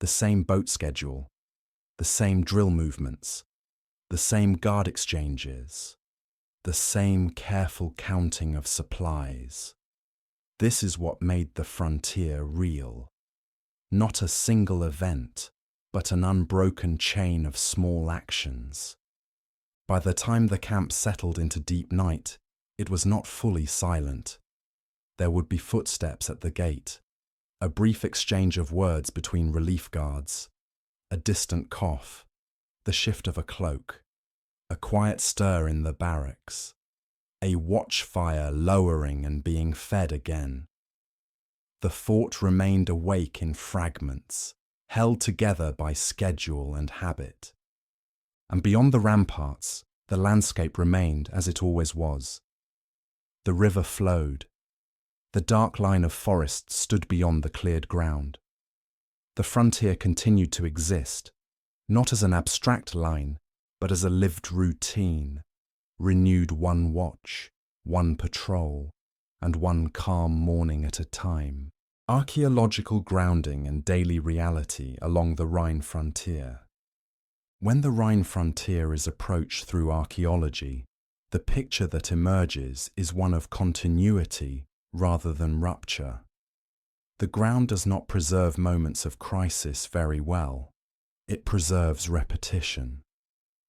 the same boat schedule, the same drill movements, the same guard exchanges, the same careful counting of supplies. This is what made the frontier real. Not a single event, but an unbroken chain of small actions. By the time the camp settled into deep night, it was not fully silent. There would be footsteps at the gate, a brief exchange of words between relief guards, a distant cough, the shift of a cloak, a quiet stir in the barracks, a watchfire lowering and being fed again. The fort remained awake in fragments, held together by schedule and habit. And beyond the ramparts, the landscape remained as it always was. The river flowed. The dark line of forest stood beyond the cleared ground. The frontier continued to exist, not as an abstract line, but as a lived routine, renewed one watch, one patrol, and one calm morning at a time. Archaeological grounding and daily reality along the Rhine frontier. When the Rhine frontier is approached through archaeology, the picture that emerges is one of continuity rather than rupture. The ground does not preserve moments of crisis very well. It preserves repetition.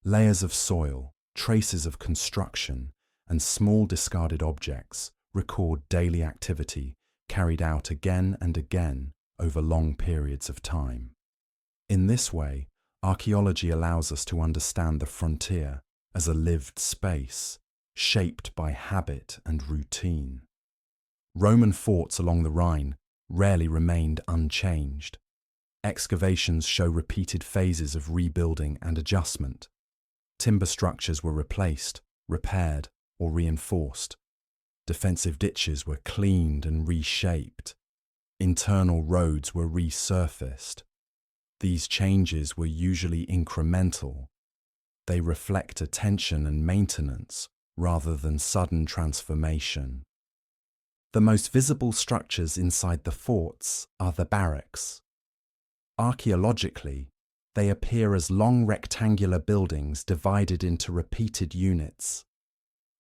Layers of soil, traces of construction, and small discarded objects record daily activity carried out again and again over long periods of time. In this way, archaeology allows us to understand the frontier as a lived space, shaped by habit and routine. Roman forts along the Rhine rarely remained unchanged. Excavations show repeated phases of rebuilding and adjustment. Timber structures were replaced, repaired, or reinforced. Defensive ditches were cleaned and reshaped. Internal roads were resurfaced. These changes were usually incremental. They reflect attention and maintenance rather than sudden transformation. The most visible structures inside the forts are the barracks. Archaeologically, they appear as long rectangular buildings divided into repeated units.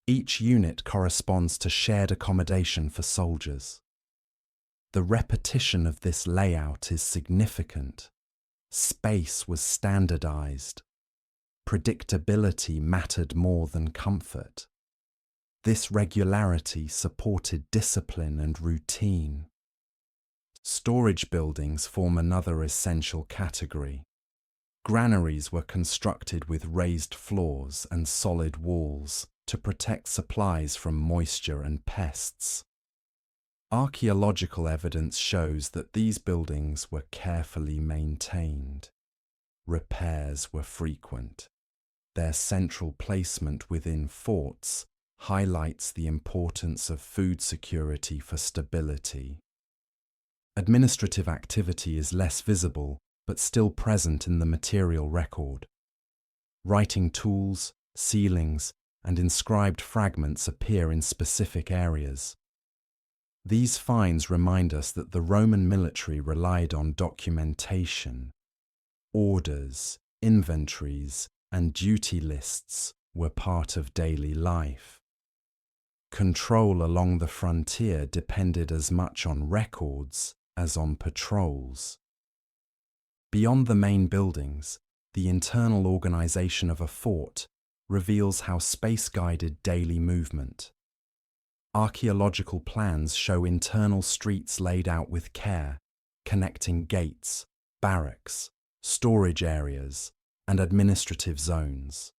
Each unit corresponds to shared accommodation for soldiers. The repetition of this layout is significant. Space was standardized. Predictability mattered more than comfort. This regularity supported discipline and routine. Storage buildings form another essential category. Granaries were constructed with raised floors and solid walls to protect supplies from moisture and pests. Archaeological evidence shows that these buildings were carefully maintained. Repairs were frequent. Their central placement within forts highlights the importance of food security for stability. Administrative activity is less visible, but still present in the material record. Writing tools, sealings, and inscribed fragments appear in specific areas. These finds remind us that the Roman military relied on documentation. Orders, inventories, and duty lists were part of daily life. Control along the frontier depended as much on records as on patrols. Beyond the main buildings, the internal organization of a fort reveals how space guided daily movement. Archaeological plans show internal streets laid out with care, connecting gates, barracks, storage areas, and administrative zones.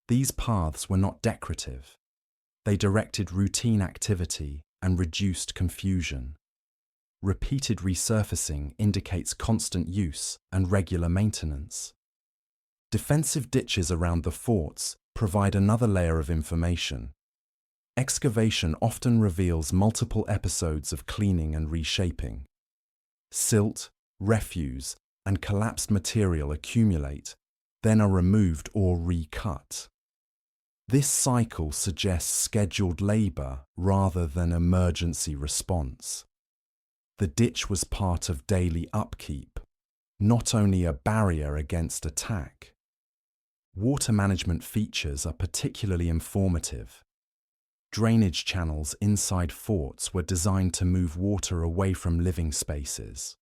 These paths were not decorative. They directed routine activity and reduced confusion. Repeated resurfacing indicates constant use and regular maintenance. Defensive ditches around the forts provide another layer of information. Excavation often reveals multiple episodes of cleaning and reshaping. Silt, refuse, and collapsed material accumulate, then are removed or recut. This cycle suggests scheduled labor rather than emergency response. The ditch was part of daily upkeep, not only a barrier against attack. Water management features are particularly informative. Drainage channels inside forts were designed to move water away from living spaces.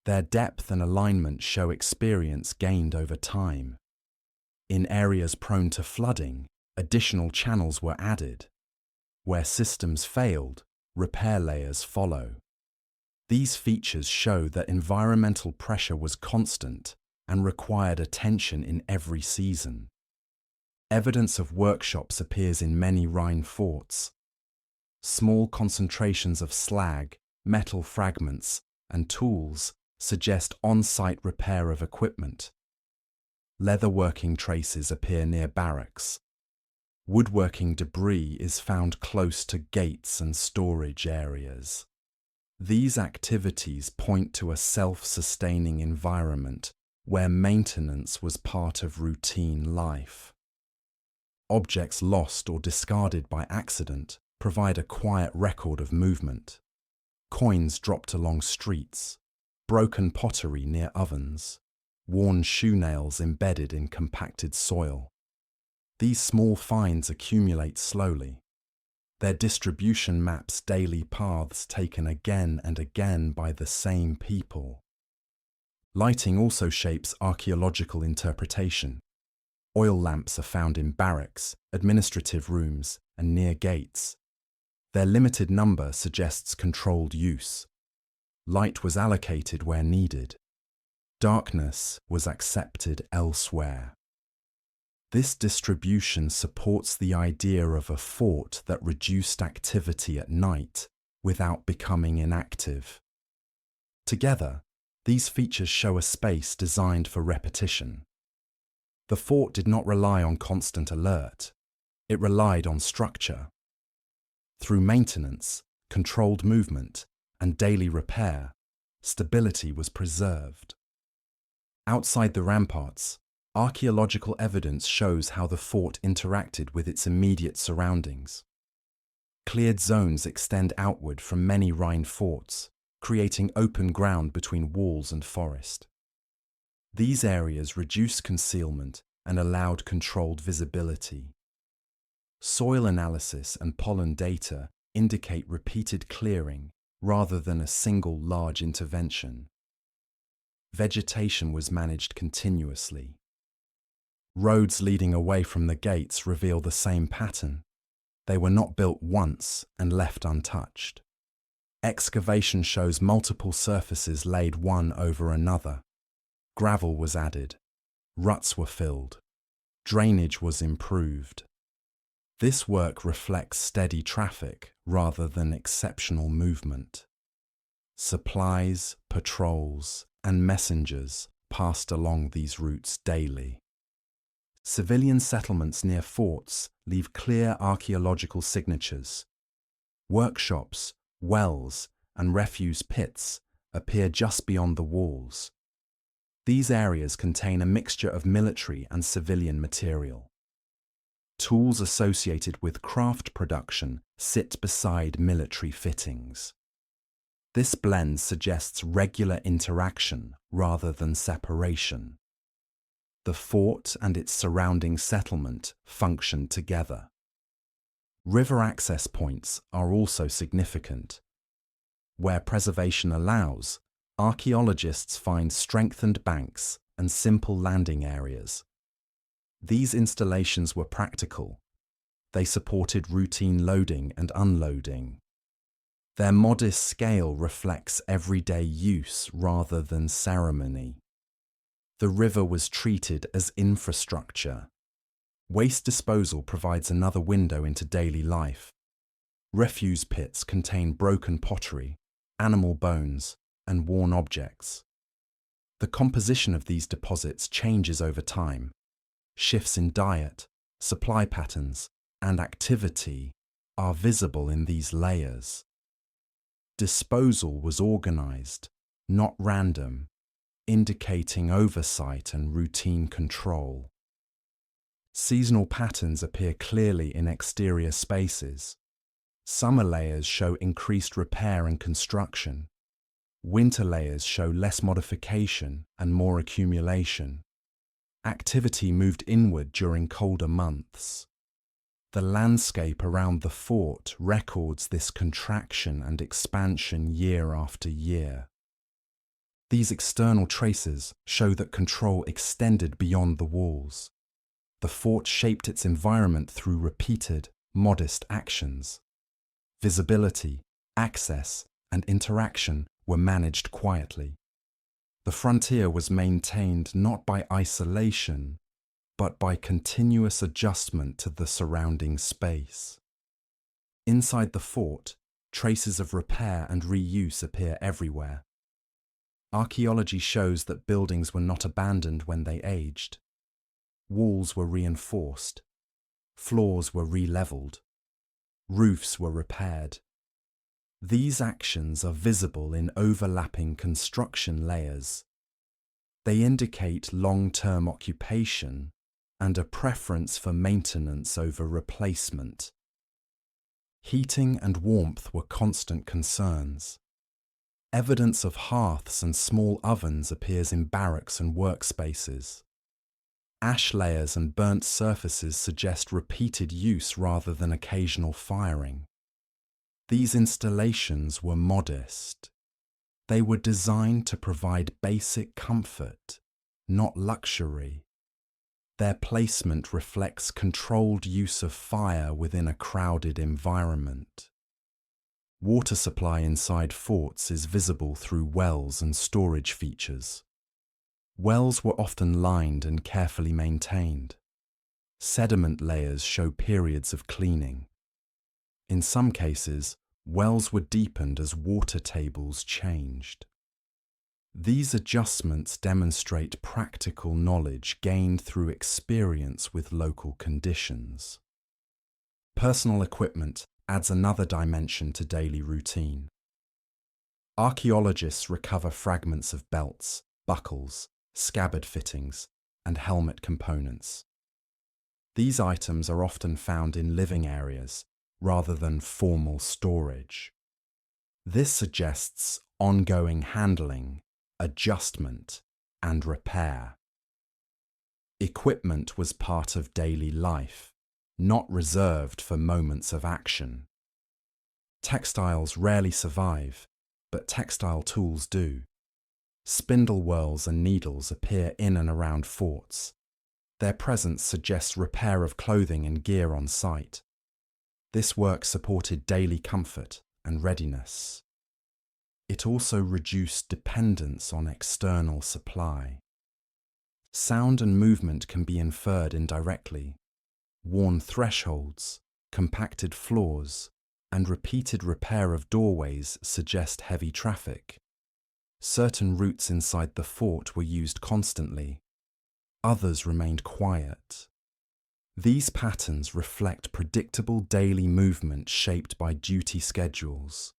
Their depth and alignment show experience gained over time. In areas prone to flooding, additional channels were added. Where systems failed, repair layers follow. These features show that environmental pressure was constant and required attention in every season. Evidence of workshops appears in many Rhine forts. Small concentrations of slag, metal fragments, and tools suggest on-site repair of equipment. Leatherworking traces appear near barracks. Woodworking debris is found close to gates and storage areas. These activities point to a self-sustaining environment where maintenance was part of routine life. Objects lost or discarded by accident provide a quiet record of movement. Coins dropped along streets, broken pottery near ovens, worn shoe nails embedded in compacted soil. These small finds accumulate slowly. Their distribution maps daily paths taken again and again by the same people. Lighting also shapes archaeological interpretation. Oil lamps are found in barracks, administrative rooms, and near gates. Their limited number suggests controlled use. Light was allocated where needed. Darkness was accepted elsewhere. This distribution supports the idea of a fort that reduced activity at night without becoming inactive. Together, these features show a space designed for repetition. The fort did not rely on constant alert. It relied on structure. Through maintenance, controlled movement, and daily repair, stability was preserved. Outside the ramparts, archaeological evidence shows how the fort interacted with its immediate surroundings. Cleared zones extend outward from many Rhine forts, creating open ground between walls and forest. These areas reduced concealment and allowed controlled visibility. Soil analysis and pollen data indicate repeated clearing rather than a single large intervention. Vegetation was managed continuously. Roads leading away from the gates reveal the same pattern. They were not built once and left untouched. Excavation shows multiple surfaces laid one over another. Gravel was added. Ruts were filled. Drainage was improved. This work reflects steady traffic rather than exceptional movement. Supplies, patrols, and messengers passed along these routes daily. Civilian settlements near forts leave clear archaeological signatures. Workshops, wells, and refuse pits appear just beyond the walls. These areas contain a mixture of military and civilian material. Tools associated with craft production sit beside military fittings. This blend suggests regular interaction rather than separation. The fort and its surrounding settlement function together. River access points are also significant. Where preservation allows, archaeologists find strengthened banks and simple landing areas. These installations were practical. They supported routine loading and unloading. Their modest scale reflects everyday use rather than ceremony. The river was treated as infrastructure. Waste disposal provides another window into daily life. Refuse pits contain broken pottery, animal bones, and worn objects. The composition of these deposits changes over time. Shifts in diet, supply patterns, and activity are visible in these layers. Disposal was organized, not random, indicating oversight and routine control. Seasonal patterns appear clearly in exterior spaces. Summer layers show increased repair and construction. Winter layers show less modification and more accumulation. Activity moved inward during colder months. The landscape around the fort records this contraction and expansion year after year. These external traces show that control extended beyond the walls. The fort shaped its environment through repeated, modest actions. Visibility, access, and interaction were managed quietly. The frontier was maintained not by isolation, but by continuous adjustment to the surrounding space. Inside the fort, traces of repair and reuse appear everywhere. Archaeology shows that buildings were not abandoned when they aged. Walls were reinforced. Floors were re-leveled. Roofs were repaired. These actions are visible in overlapping construction layers. They indicate long-term occupation and a preference for maintenance over replacement. Heating and warmth were constant concerns. Evidence of hearths and small ovens appears in barracks and workspaces. Ash layers and burnt surfaces suggest repeated use rather than occasional firing. These installations were modest. They were designed to provide basic comfort, not luxury. Their placement reflects controlled use of fire within a crowded environment. Water supply inside forts is visible through wells and storage features. Wells were often lined and carefully maintained. Sediment layers show periods of cleaning. In some cases, wells were deepened as water tables changed. These adjustments demonstrate practical knowledge gained through experience with local conditions. Personal equipment adds another dimension to daily routine. Archaeologists recover fragments of belts, buckles, scabbard fittings, and helmet components. These items are often found in living areas rather than formal storage. This suggests ongoing handling, adjustment, and repair. Equipment was part of daily life, not reserved for moments of action. Textiles rarely survive, but textile tools do. Spindle whorls and needles appear in and around forts. Their presence suggests repair of clothing and gear on site. This work supported daily comfort and readiness. It also reduced dependence on external supply. Sound and movement can be inferred indirectly. Worn thresholds, compacted floors, and repeated repair of doorways suggest heavy traffic. Certain routes inside the fort were used constantly. Others remained quiet. These patterns reflect predictable daily movement shaped by duty schedules.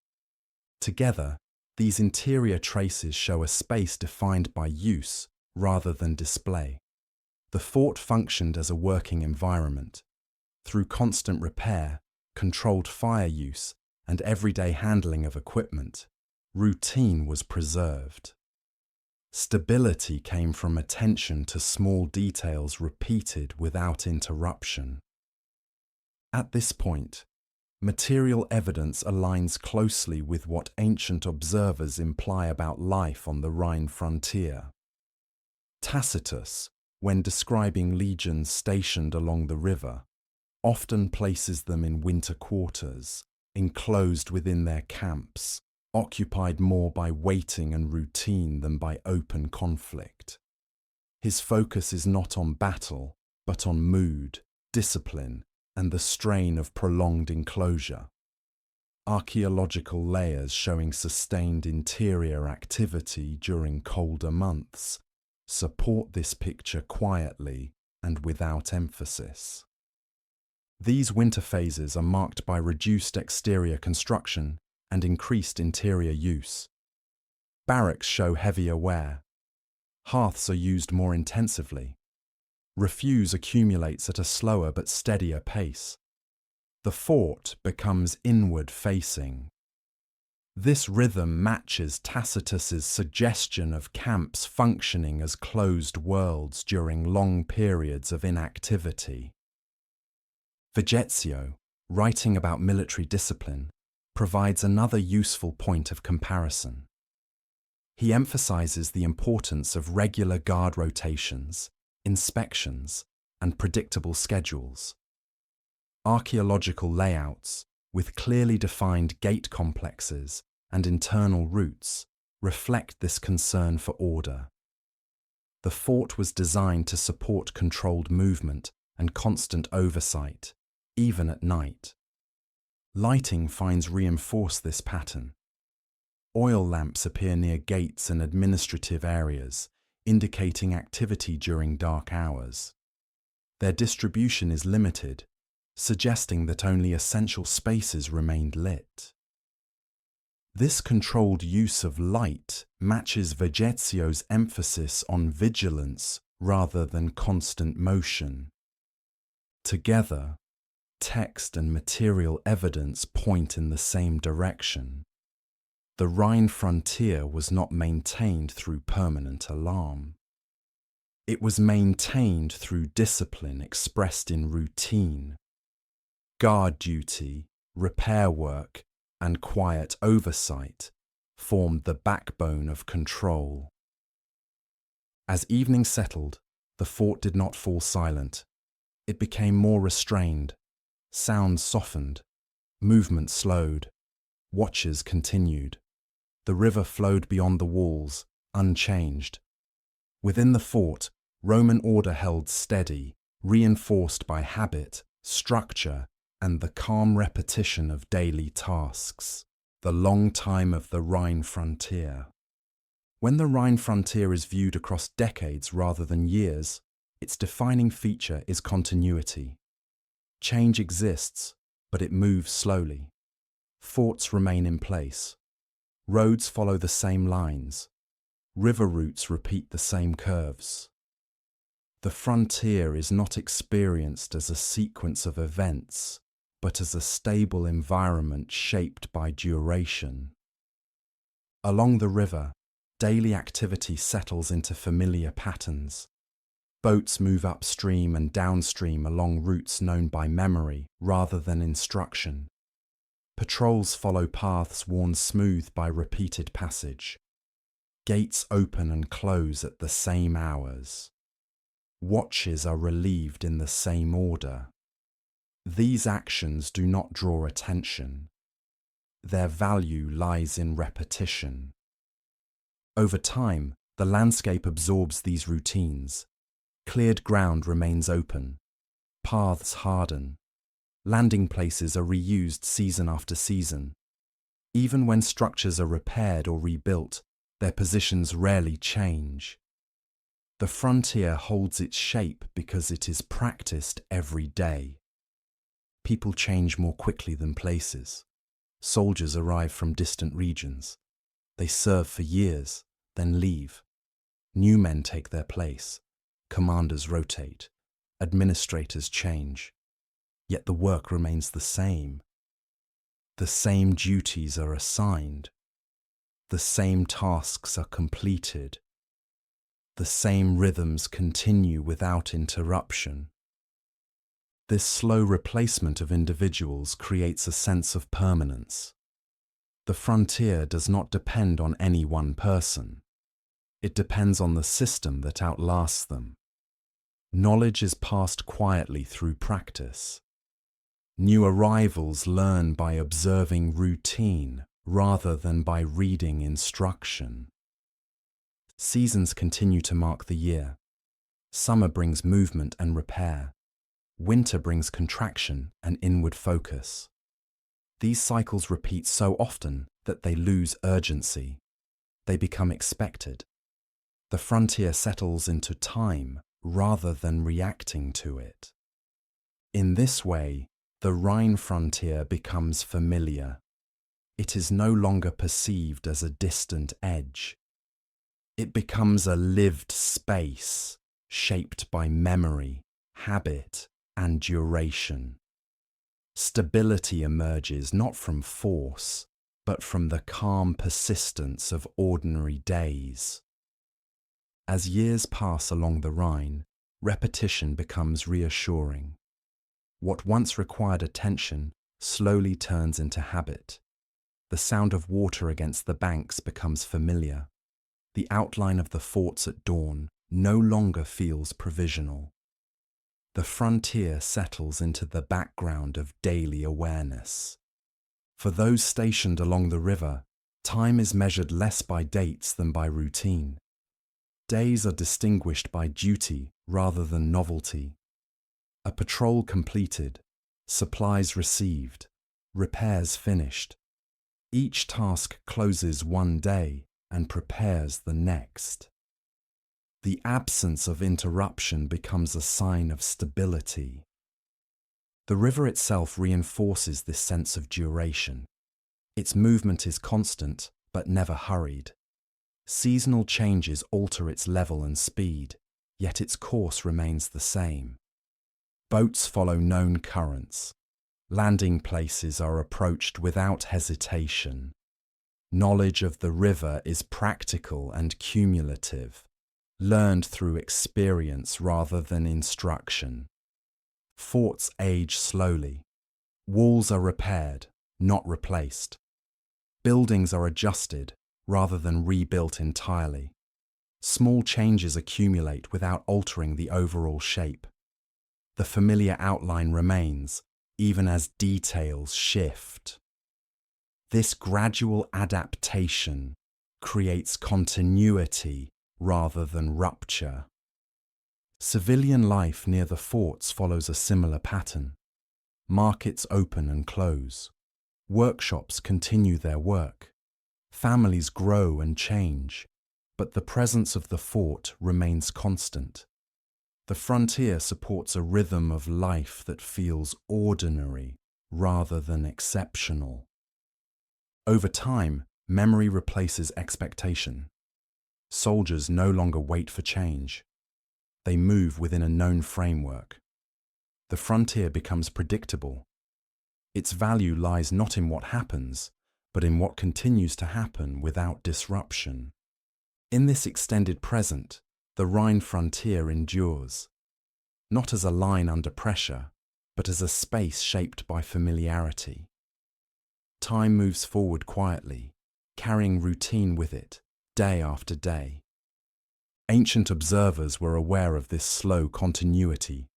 Together, these interior traces show a space defined by use rather than display. The fort functioned as a working environment. Through constant repair, controlled fire use, and everyday handling of equipment, routine was preserved. Stability came from attention to small details repeated without interruption. At this point, material evidence aligns closely with what ancient observers imply about life on the Rhine frontier. Tacitus, when describing legions stationed along the river, often places them in winter quarters, enclosed within their camps, occupied more by waiting and routine than by open conflict. His focus is not on battle, but on mood, discipline, and the strain of prolonged enclosure. Archaeological layers showing sustained interior activity during colder months support this picture quietly and without emphasis. These winter phases are marked by reduced exterior construction and increased interior use. Barracks show heavier wear. Hearths are used more intensively. Refuse accumulates at a slower but steadier pace. The fort becomes inward-facing. This rhythm matches Tacitus's suggestion of camps functioning as closed worlds during long periods of inactivity. Vegetio, writing about military discipline, provides another useful point of comparison. He emphasizes the importance of regular guard rotations, inspections, and predictable schedules. Archaeological layouts, with clearly defined gate complexes and internal routes, reflect this concern for order. The fort was designed to support controlled movement and constant oversight, even at night. Lighting finds reinforce this pattern. Oil lamps appear near gates and administrative areas, indicating activity during dark hours. Their distribution is limited, suggesting that only essential spaces remained lit. This controlled use of light matches Vegetio's emphasis on vigilance rather than constant motion. Together, text and material evidence point in the same direction. The Rhine frontier was not maintained through permanent alarm. It was maintained through discipline expressed in routine. Guard duty, repair work, and quiet oversight formed the backbone of control. As evening settled, The fort did not fall silent. It became more restrained. Sounds softened. Movement slowed. Watches continued. The river flowed beyond the walls, unchanged. Within the fort, Roman order held steady, reinforced by habit, structure, and the calm repetition of daily tasks. The long time of the Rhine frontier. When the Rhine frontier is viewed across decades rather than years, its defining feature is continuity. Change exists, but it moves slowly. Forts remain in place. Roads follow the same lines. River routes repeat the same curves. The frontier is not experienced as a sequence of events, but as a stable environment shaped by duration. Along the river, daily activity settles into familiar patterns. Boats move upstream and downstream along routes known by memory rather than instruction. Patrols follow paths worn smooth by repeated passage. Gates open and close at the same hours. Watches are relieved in the same order. These actions do not draw attention. Their value lies in repetition. Over time, the landscape absorbs these routines. Cleared ground remains open. Paths harden. Landing places are reused season after season. Even when structures are repaired or rebuilt, their positions rarely change. The frontier holds its shape because it is practiced every day. People change more quickly than places. Soldiers arrive from distant regions. They serve for years, then leave. New men take their place. Commanders rotate. Administrators change. Yet the work remains the same. The same duties are assigned. The same tasks are completed. The same rhythms continue without interruption. This slow replacement of individuals creates a sense of permanence. The frontier does not depend on any one person. It depends on the system that outlasts them. Knowledge is passed quietly through practice. New arrivals learn by observing routine rather than by reading instruction. Seasons continue to mark the year. Summer brings movement and repair. Winter brings contraction and inward focus. These cycles repeat so often that they lose urgency. They become expected. The frontier settles into time rather than reacting to it. In this way, the Rhine frontier becomes familiar. It is no longer perceived as a distant edge. It becomes a lived space, shaped by memory, habit, and duration. Stability emerges not from force, but from the calm persistence of ordinary days. As years pass along the Rhine, repetition becomes reassuring. What once required attention slowly turns into habit. The sound of water against the banks becomes familiar. The outline of the forts at dawn no longer feels provisional. The frontier settles into the background of daily awareness. For those stationed along the river, time is measured less by dates than by routine. Days are distinguished by duty rather than novelty. A patrol completed, supplies received, repairs finished. Each task closes one day and prepares the next. The absence of interruption becomes a sign of stability. The river itself reinforces this sense of duration. Its movement is constant, but never hurried. Seasonal changes alter its level and speed, yet its course remains the same. Boats follow known currents. Landing places are approached without hesitation. Knowledge of the river is practical and cumulative, learned through experience rather than instruction. Forts age slowly. Walls are repaired, not replaced. Buildings are adjusted rather than rebuilt entirely. Small changes accumulate without altering the overall shape. The familiar outline remains, even as details shift. This gradual adaptation creates continuity rather than rupture. Civilian life near the forts follows a similar pattern. Markets open and close. Workshops continue their work. Families grow and change, but the presence of the fort remains constant. The frontier supports a rhythm of life that feels ordinary rather than exceptional. Over time, memory replaces expectation. Soldiers no longer wait for change. They move within a known framework. The frontier becomes predictable. Its value lies not in what happens, but in what continues to happen without disruption. In this extended present, the Rhine frontier endures, not as a line under pressure, but as a space shaped by familiarity. Time moves forward quietly, carrying routine with it, day after day. Ancient observers were aware of this slow continuity.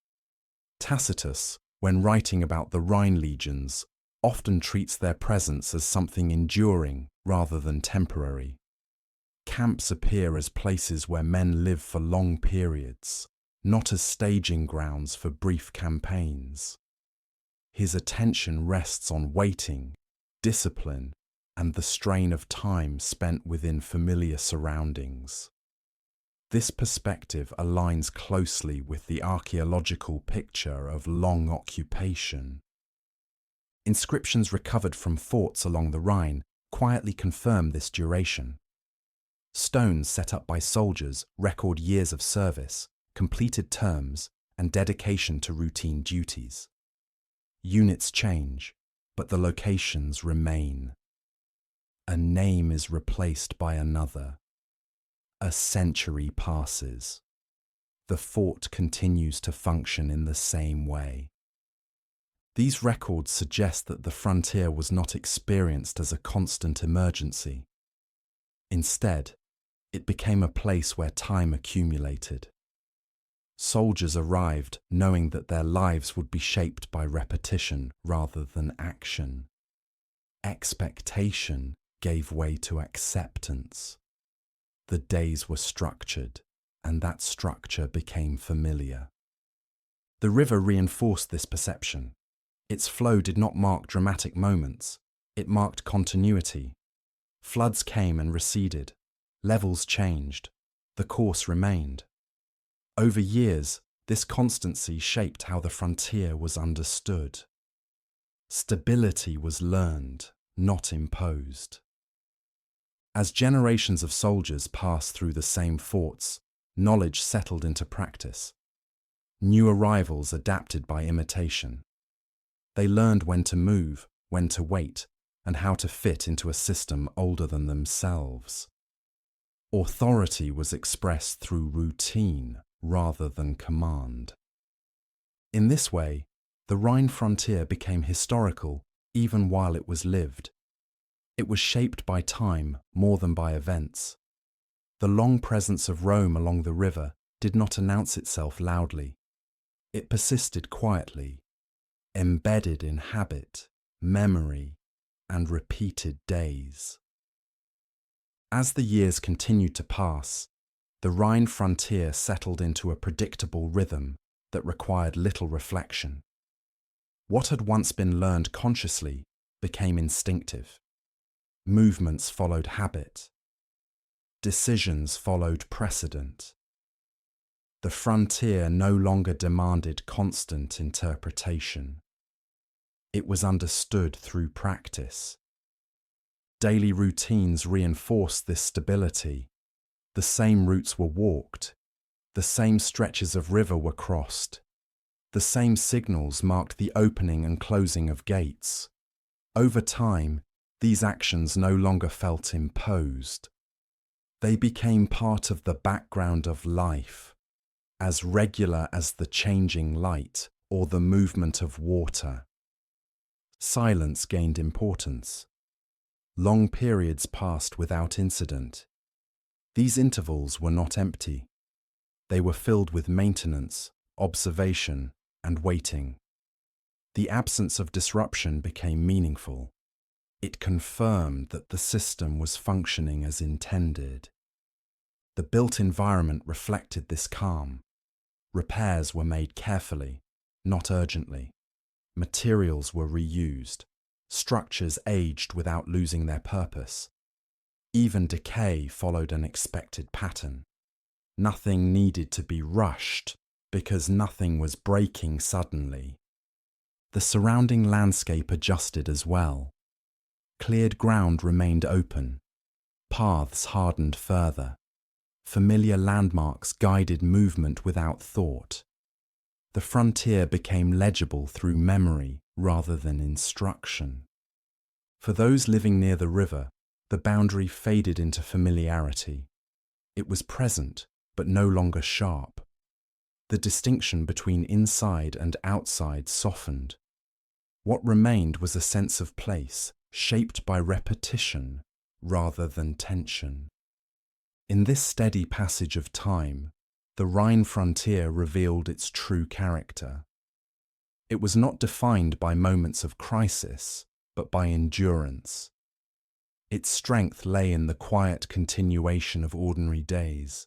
Tacitus, when writing about the Rhine legions, often treats their presence as something enduring rather than temporary. Camps appear as places where men live for long periods, not as staging grounds for brief campaigns. His attention rests on waiting, discipline, and the strain of time spent within familiar surroundings. This perspective aligns closely with the archaeological picture of long occupation. Inscriptions recovered from forts along the Rhine quietly confirm this duration. Stones set up by soldiers record years of service, completed terms, and dedication to routine duties. Units change, but the locations remain. A name is replaced by another. A century passes. The fort continues to function in the same way. These records suggest that the frontier was not experienced as a constant emergency. Instead, it became a place where time accumulated. Soldiers arrived knowing that their lives would be shaped by repetition rather than action. Expectation gave way to acceptance. The days were structured, and that structure became familiar. The river reinforced this perception. Its flow did not mark dramatic moments, it marked continuity. Floods came and receded, levels changed, the course remained. Over years, this constancy shaped how the frontier was understood. Stability was learned, not imposed. As generations of soldiers passed through the same forts, knowledge settled into practice. New arrivals adapted by imitation. They learned when to move, when to wait, and how to fit into a system older than themselves. Authority was expressed through routine rather than command. In this way, the Rhine frontier became historical even while it was lived. It was shaped by time more than by events. The long presence of Rome along the river did not announce itself loudly. It persisted quietly, embedded in habit, memory, and repeated days. As the years continued to pass, the Rhine frontier settled into a predictable rhythm that required little reflection. What had once been learned consciously became instinctive. Movements followed habit. Decisions followed precedent. The frontier no longer demanded constant interpretation. It was understood through practice. Daily routines reinforced this stability. The same routes were walked. The same stretches of river were crossed. The same signals marked the opening and closing of gates. Over time, these actions no longer felt imposed. They became part of the background of life, as regular as the changing light or the movement of water. Silence gained importance. Long periods passed without incident. These intervals were not empty. They were filled with maintenance, observation, and waiting. The absence of disruption became meaningful. It confirmed that the system was functioning as intended. The built environment reflected this calm. Repairs were made carefully, not urgently. Materials were reused. Structures aged without losing their purpose. Even decay followed an expected pattern. Nothing needed to be rushed because nothing was breaking suddenly. The surrounding landscape adjusted as well. Cleared ground remained open. Paths hardened further. Familiar landmarks guided movement without thought. The frontier became legible through memory rather than instruction. For those living near the river, the boundary faded into familiarity. It was present, but no longer sharp. The distinction between inside and outside softened. What remained was a sense of place, shaped by repetition rather than tension. In this steady passage of time, the Rhine frontier revealed its true character. It was not defined by moments of crisis, but by endurance. Its strength lay in the quiet continuation of ordinary days,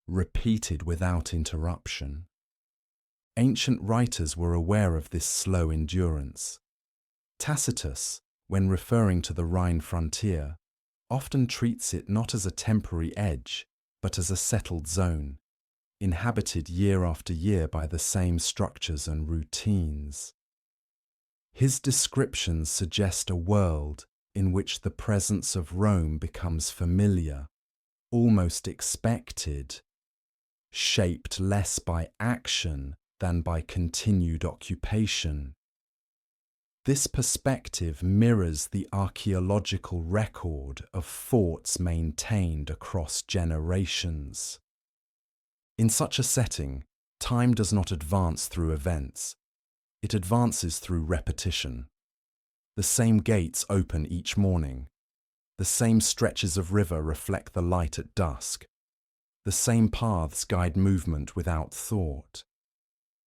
repeated without interruption. Ancient writers were aware of this slow endurance. Tacitus, when referring to the Rhine frontier, often treats it not as a temporary edge, but as a settled zone, inhabited year after year by the same structures and routines. His descriptions suggest a world in which the presence of Rome becomes familiar, almost expected, shaped less by action than by continued occupation. This perspective mirrors the archaeological record of forts maintained across generations. In such a setting, time does not advance through events. It advances through repetition. The same gates open each morning. The same stretches of river reflect the light at dusk. The same paths guide movement without thought.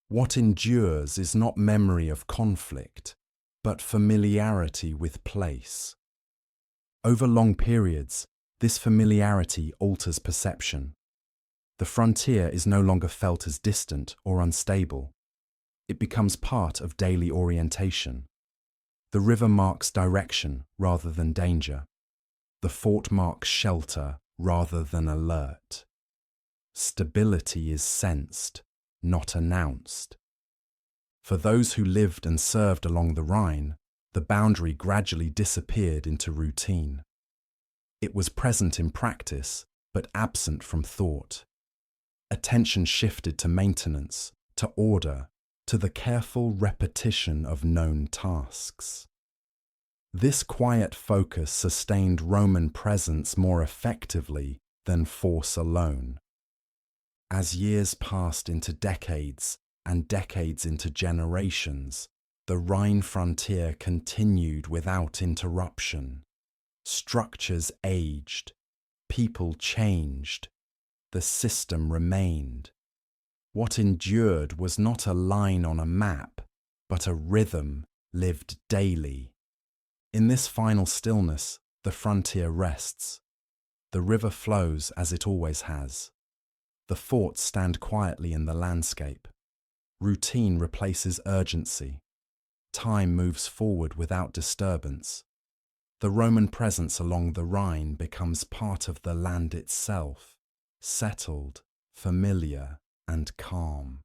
What endures is not memory of conflict, but familiarity with place. Over long periods, this familiarity alters perception. The frontier is no longer felt as distant or unstable. It becomes part of daily orientation. The river marks direction rather than danger. The fort marks shelter rather than alert. Stability is sensed, not announced. For those who lived and served along the Rhine, the boundary gradually disappeared into routine. It was present in practice, but absent from thought. Attention shifted to maintenance, to order, to the careful repetition of known tasks. This quiet focus sustained Roman presence more effectively than force alone. As years passed into decades and decades into generations, the Rhine frontier continued without interruption. Structures aged, people changed, the system remained. What endured was not a line on a map, but a rhythm lived daily. In this final stillness, the frontier rests. The river flows as it always has. The forts stand quietly in the landscape. Routine replaces urgency. Time moves forward without disturbance. The Roman presence along the Rhine becomes part of the land itself, settled, familiar, and calm.